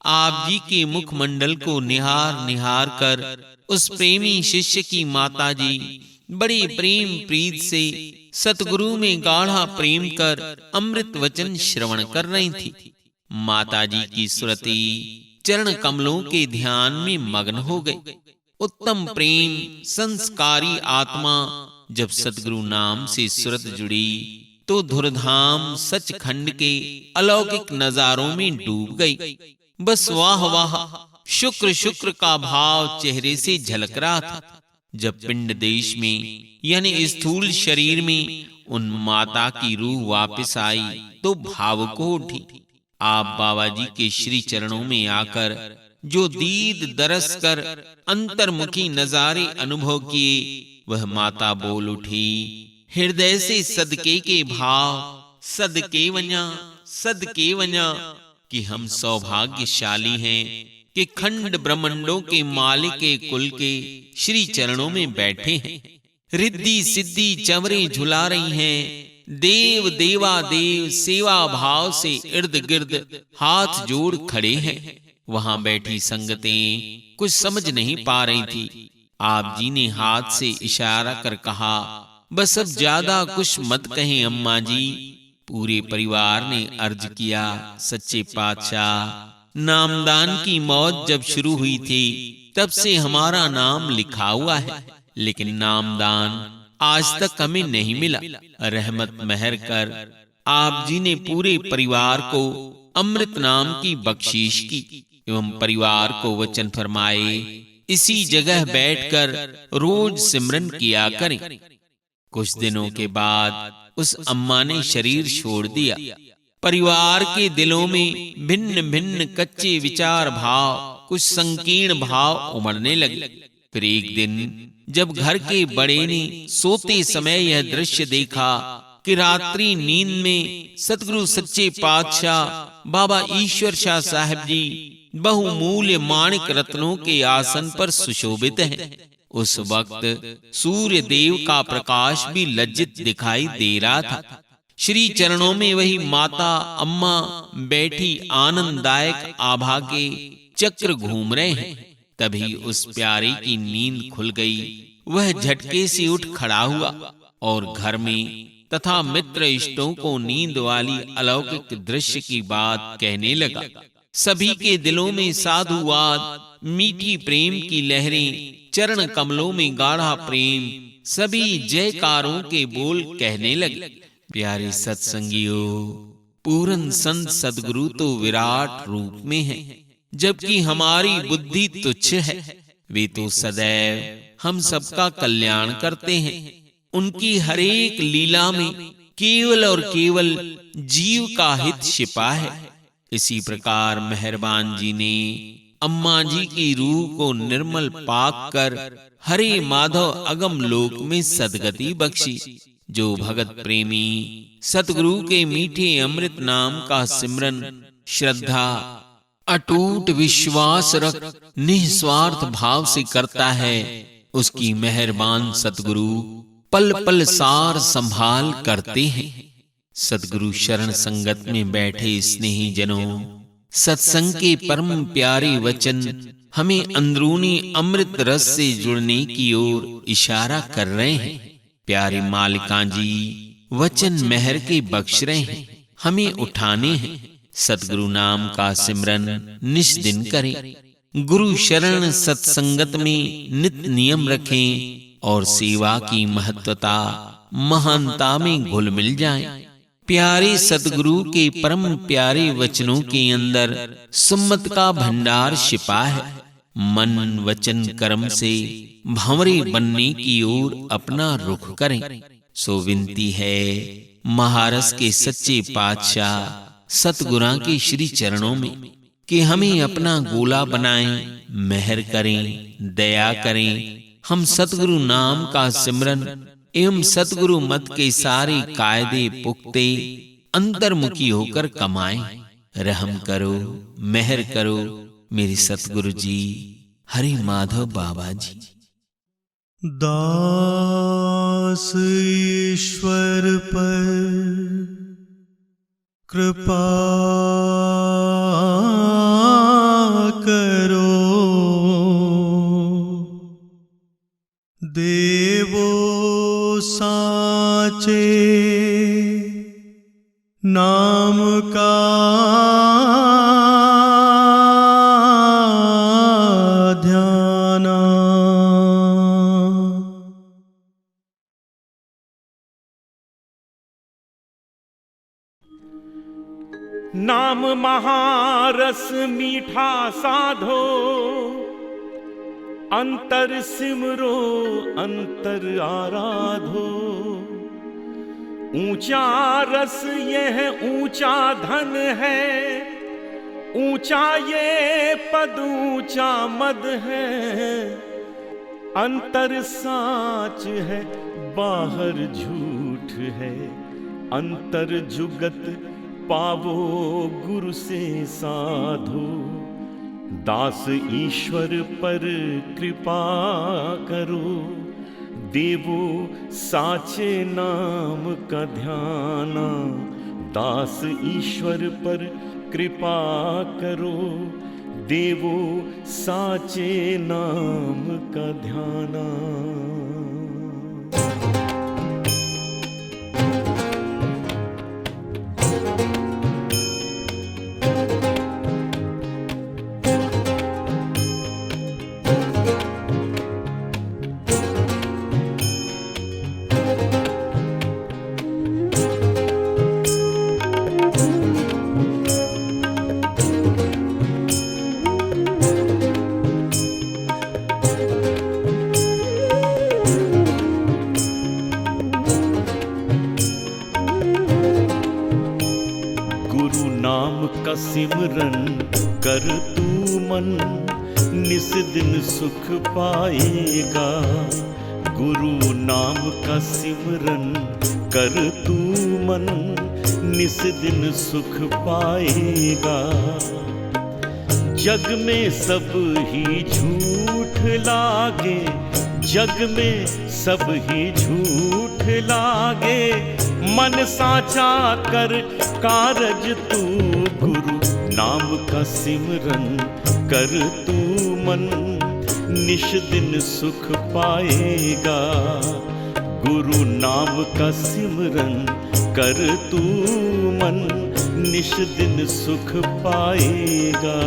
आप जी के मुखमंडल को निहार निहार कर उस प्रेमी शिष्य की माता जी बड़ी प्रेम प्रीत से सतगुरु में गाढ़ा प्रेम कर अमृत वचन श्रवण कर रही थी। माता जी की सुरति चरण कमलों के ध्यान में मग्न हो गई। उत्तम प्रेम संस्कारी आत्मा जब सतगुरु नाम से सुरत जुड़ी तो धुरधाम सचखंड के अलौकिक नजारों में डूब गई। बस वाह वाह शुक्र शुक्र का भाव चेहरे से झलक रहा था। जब पिंड देश में यानी स्थूल शरीर में उन माता की रूह वापस आई तो भावुक हो उठी। आप बाबा जी के श्री चरणों में आकर जो दीद दरस कर अंतर्मुखी नजारे अनुभव किए, वह माता बोल उठी, हृदय से सदके के भाव, सदके वन्या कि हम सौभाग्यशाली हैं कि खंड ब्रह्मंडों के मालिक के कुल के श्री चरणों में बैठे हैं। रिद्धि सिद्धि चंवरें झुला रही हैं, देव देवा देव सेवा भाव से इर्द गिर्द हाथ जोड़ खड़े हैं। वहां बैठी संगतें कुछ समझ नहीं पा रही थी। आप जी ने हाथ से इशारा कर कहा, बस अब ज्यादा कुछ मत कहें अम्मा जी। पूरे परिवार ने अर्ज किया, सच्चे पातशाह, नामदान की मौज जब शुरू हुई थी तब से हमारा नाम लिखा हुआ है, लेकिन नामदान आज तक हमें नहीं मिला। रहमत महर कर आप जी ने पूरे परिवार को अमृत नाम की बख्शीश की एवं परिवार को वचन फरमाए, इसी जगह बैठकर रोज सिमरन किया करें। कुछ दिनों के बाद उस अम्मा ने शरीर छोड़ दिया। परिवार के दिलों में भिन्न भिन्न कच्चे विचार भाव, कुछ संकीर्ण भाव उमड़ने लगे। फिर एक दिन जब घर के बड़े ने सोते समय यह दृश्य देखा कि रात्रि नींद में सतगुरु सच्चे पातशाह बाबा ईश्वर शाह साहब जी बहुमूल्य माणिक रत्नों के आसन पर सुशोभित हैं, उस वक्त सूर्य देव का प्रकाश भी लज्जित दिखाई दे रहा था। श्री चरणों में वही माता अम्मा बैठी आनंददायक आभा के चक्र घूम रहे हैं। तभी उस प्यारे की नींद खुल गई। वह झटके से उठ खड़ा हुआ और घर में तथा मित्र इष्टों को नींद वाली अलौकिक दृश्य की बात कहने लगा। सभी के दिलों में साधुवाद, मीठी प्रेम की लहरें, चरण कमलों में गाढ़ा प्रेम, सभी जयकारों के बोल कहने लगे। प्यारे सत्संगियों, पूर्ण संत सद्गुरु तो विराट रूप में है, जबकि हमारी बुद्धि तुच्छ है। वे तो सदैव हम सबका कल्याण करते हैं। उनकी हरेक लीला में केवल और केवल जीव का हित छिपा है। इसी प्रकार मेहरबान जी ने अम्मा जी की रूह को निर्मल पाक कर हरे माधव अगम लोक में सदगति बख्शी। जो भगत प्रेमी सतगुरु के मीठे अमृत नाम का सिमरन श्रद्धा अटूट विश्वास रख निस्वार्थ भाव से करता है, उसकी मेहरबान सतगुरु पल पल सार संभाल करते हैं। सतगुरु शरण संगत में बैठे स्नेही जनों, सत्संग के परम प्यारे वचन हमें अंदरूनी अमृत रस से जुड़ने की ओर इशारा कर रहे हैं। प्यारे मालिका जी वचन मेहर के बख्श रहे हैं, हमें उठाने हैं। सतगुरु नाम का सिमरन निष्दिन करें, गुरु शरण सत्संगत में नित नियम रखें और सेवा की महत्वता महानता में घुल मिल जाएं। प्यारे सतगुरु के परम प्यारे वचनों के अंदर सुम्मत का भंडार छिपा है। मन वचन कर्म से भंवरे बनने की ओर अपना रुख करें। सो विनती है महारस के सच्चे पातशाह सतगुरां के श्री चरणों में कि हमें अपना गोला बनाएं, मेहर करें, दया करें। हम सतगुरु नाम का सिमरन एवं सतगुरु मत के सारे कायदे पुख्ते अंतर्मुखी होकर कमाएं। रहम करो, मेहर करो मेरे सतगुरु जी। हरि माधव बाबा जी। दास ईश्वर पर कृपा करो, देवो साचे नाम का ध्याना। नाम महारस मीठा साधो, अंतर सिमरो अंतर आराधो, ऊंचा रस यह ऊंचा धन है, ऊंचा ये पद ऊंचा मद है। अंतर साच है बाहर झूठ है, अंतर जुगत पावो गुरु से साधो। दास ईश्वर पर कृपा करो, देवो साचे नाम का ध्याना। दास ईश्वर पर कृपा करो, देवो साचे नाम का ध्याना। सिमरन कर तू मन, निस दिन सुख पाएगा। गुरु नाम का सिमरन कर तू मन, निस दिन सुख पाएगा। जग में सब ही झूठ लागे, जग में सब ही झूठ लागे। मन साचा कर कारज तू, गुरु नाम का सिमरन कर तू मन, निश दिन सुख पाएगा। गुरु नाम का सिमरन कर तू मन, निश दिन सुख पाएगा।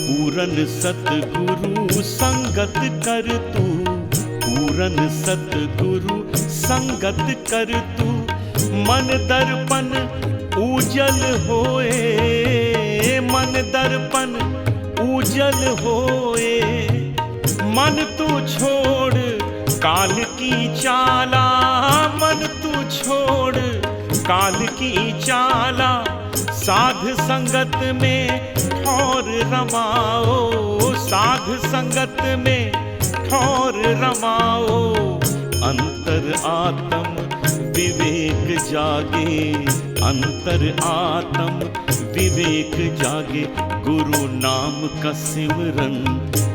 पूरन सतगुरु संगत कर तू, पूरन सतगुरु संगत कर तू। मन दर्पण उजल होए, मन दर्पण उजल होए। मन तू छोड़ काल की चाला, मन तू छोड़ काल की चाला। साध संगत में ठौर रमाओ, साध संगत में ठौर रमाओ। अंतर आत्म विवेक जागे, अंतर आत्म विवेक जागे। गुरु नाम का सिमरन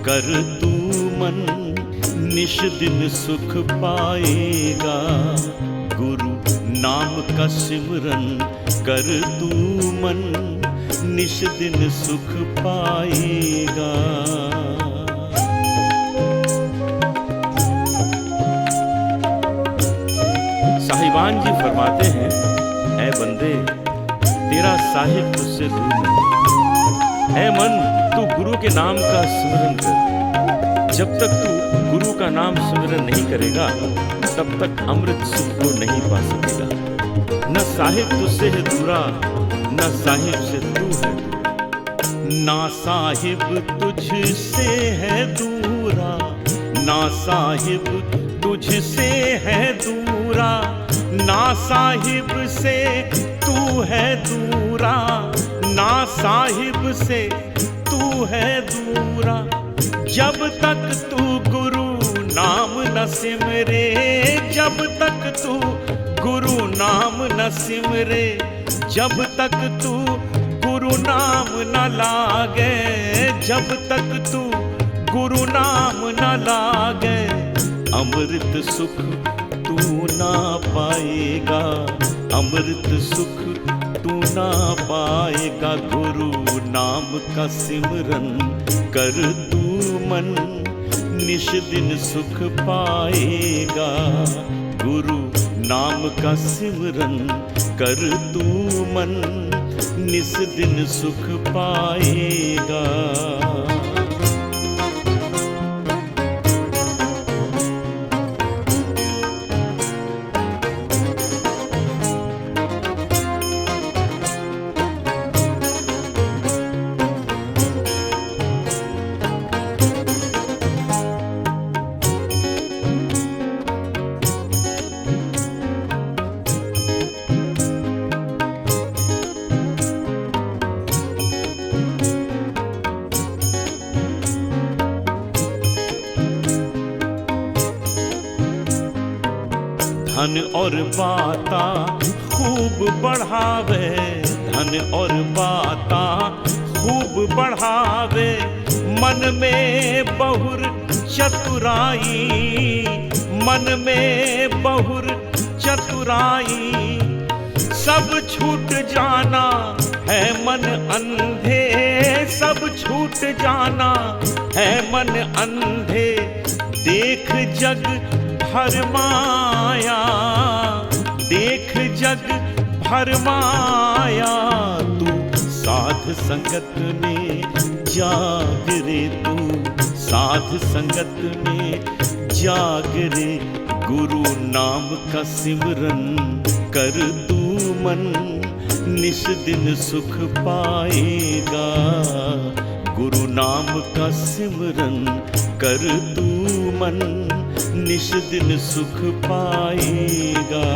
कर तू मन, निश दिन सुख पाएगा। गुरु नाम का सिमरन कर तू मन, निश दिन सुख पाएगा। साहिबान जी फरमाते हैं, ऐ बंदे तेरा साहिब तुझसे दूर नहीं। ऐ मन तू गुरु के नाम का सिमरन कर। जब तक तू गुरु का नाम सिमरन नहीं करेगा, तब तक अमृत सुख को नहीं पा सकेगा। न साहिब तुझसे है दूरा, न साहिब से तू है दूर। ना साहिब तुझसे है दूरा, ना साहिब तुझसे है दूरा। ना साहिब से तू है दूरा, ना साहिब से तू है दूरा। जब तक तू गुरु नाम न सिमरे, जब तक तू गुरु नाम न सिमरे। जब तक तू गुरु नाम न लागे, जब तक तू गुरु नाम न लागे। अमृत सुख तू ना पाएगा, अमृत सुख तू ना पाएगा गुरु नाम का सिमरन कर तू मन, निश दिन सुख पाएगा। गुरु नाम का सिमरन कर तू मन, निस दिन सुख पाएगा। धन और बाता खूब बढ़ावे, धन और बाता खूब बढ़ावे, मन में बहुर चतुराई, मन में बहुर चतुराई। सब छूट जाना है मन अंधे, सब छूट जाना है मन अंधे। देख जग भर माया, देख जग भर माया। तू साध संगत में जाग रे, तू साध संगत में जाग रे। गुरु नाम का सिमरन कर तू मन, निस दिन सुख पाएगा। गुरु नाम का सिमरन कर तू मन, निश दिन सुख पाएगा।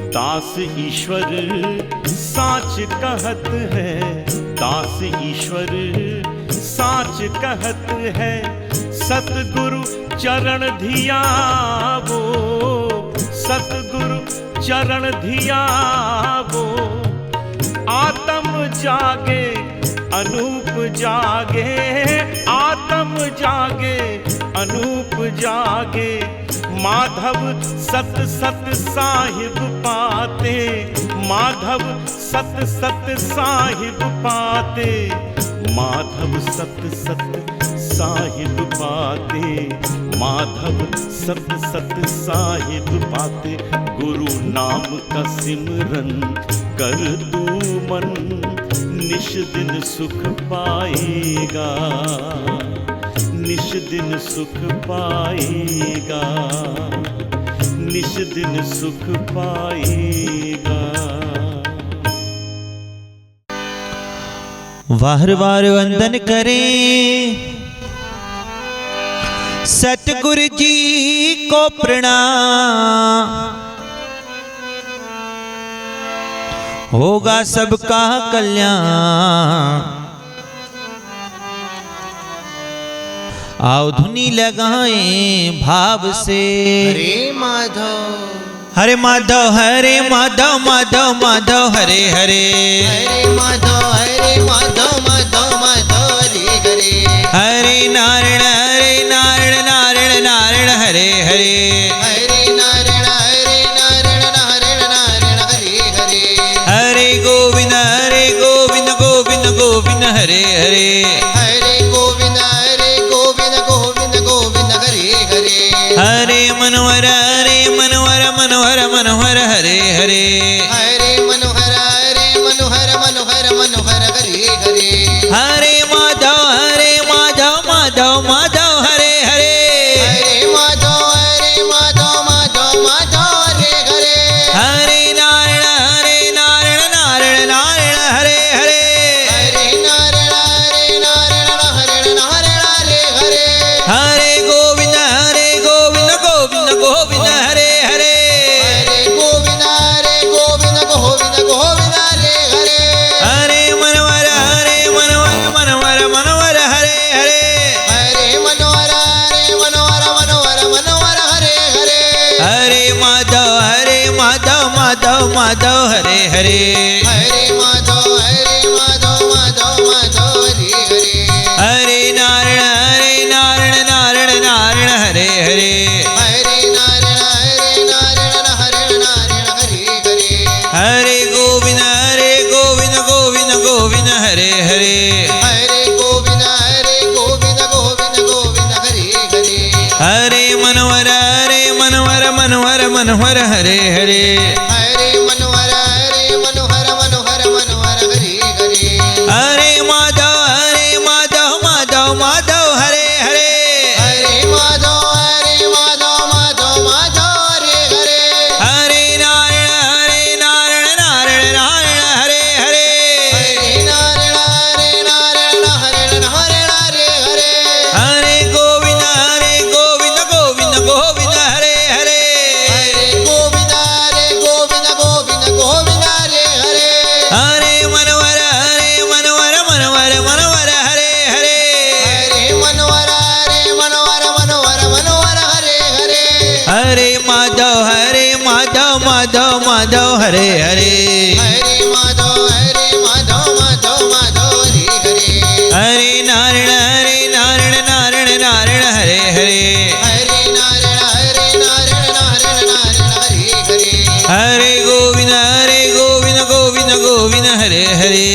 दास ईश्वर साच कहत है, दास ईश्वर साच कहत है। सतगुरु चरण धियावो, सतगुरु चरण धियावो। आत्म जागे अनूप जागे, आत्म जागे अनूप जागे। माधव सत सत साहिब पाते, माधव सत सत साहिब पाते। माधव सत सत साहिब पाते, माधव सत सत साहिब पाते। गुरु नाम का सिमरन कर तू मन, निश दिन सुख पाएगा, निश दिन सुख पाएगा, निश दिन सुख पाएगा। वार वार वंदन करें सतगुरु जी को प्रणाम। होगा सबका कल्याण। आओ धुनी लगाएं भाव से। हरे माधव, हरे माधव, हरे माधव, माधव माधव हरे हरे। हरे माधव, हरे माधव, माधव माधव हरे हरे। हरे नारायण, हरे नारायण, नारायण नारायण हरे हरे। हरे नारायण, हरे नारायण, नारायण नारायण हरे हरे। हरे गोविंद, हरे गोविंद, गोविंद गोविंद हरे हरे। हरे गोविंद, हरे गोविंद, गोविंद गोविंद हरे हरे। हरे मनोहर, हरे मनोहर, मनोहर मनोहर हरे हरे। हरे मनोहर, हरे मनोहर, मनोहर मनोहर हरे हरे। हरे माधव, हरे माधव, माधव माधव हरे हरे। हरे माधव, हरे माधव, माधव माधव हरे हरे। हरे नारायण, हरे नारायण, नारायण नारायण हरे हरे। हरे नारायण, हरे नारायण, नारायण नारायण हरे हरे। हरे गोविंद, हरे गोविंद, गोविंद गोविंद हरे हरे। हरे गोविंद, हरे गोविंद, माधव माधव हरे हरे हरे माधव माधव माधव हरे हरे हरे नारायण नारायण नारायण हरे हरे हरे नारायण नारायण हरे हरे हरे गोविंद गोविंद गोविंद हरे हरे हरे गोविंद गोविंद गोविंद हरे हरे हरे मनोहर मनोहर मनोहर हरे हरे हरे मनोहर मनोहर हरे हरे हरे माधव माधव माधव हरे हरे हरे माधव माधव हरे हरे हरे नारायण नारायण हरे हरे हरे नारायण हरे हरे हरे गोविंद गोविंद हरे हरे हरे गोविंद गोविंद हरे हरे हरे मनोहर मनोहर हरे हरे हरे मनोहर हरे हरे हरे माधव माधव हरे हरे हरे माधव माधव हरे हरे हरे नारायण नारायण हरे हरे हरे नारायण हरे हरे हरे गोविंद गोविंद हरे हरे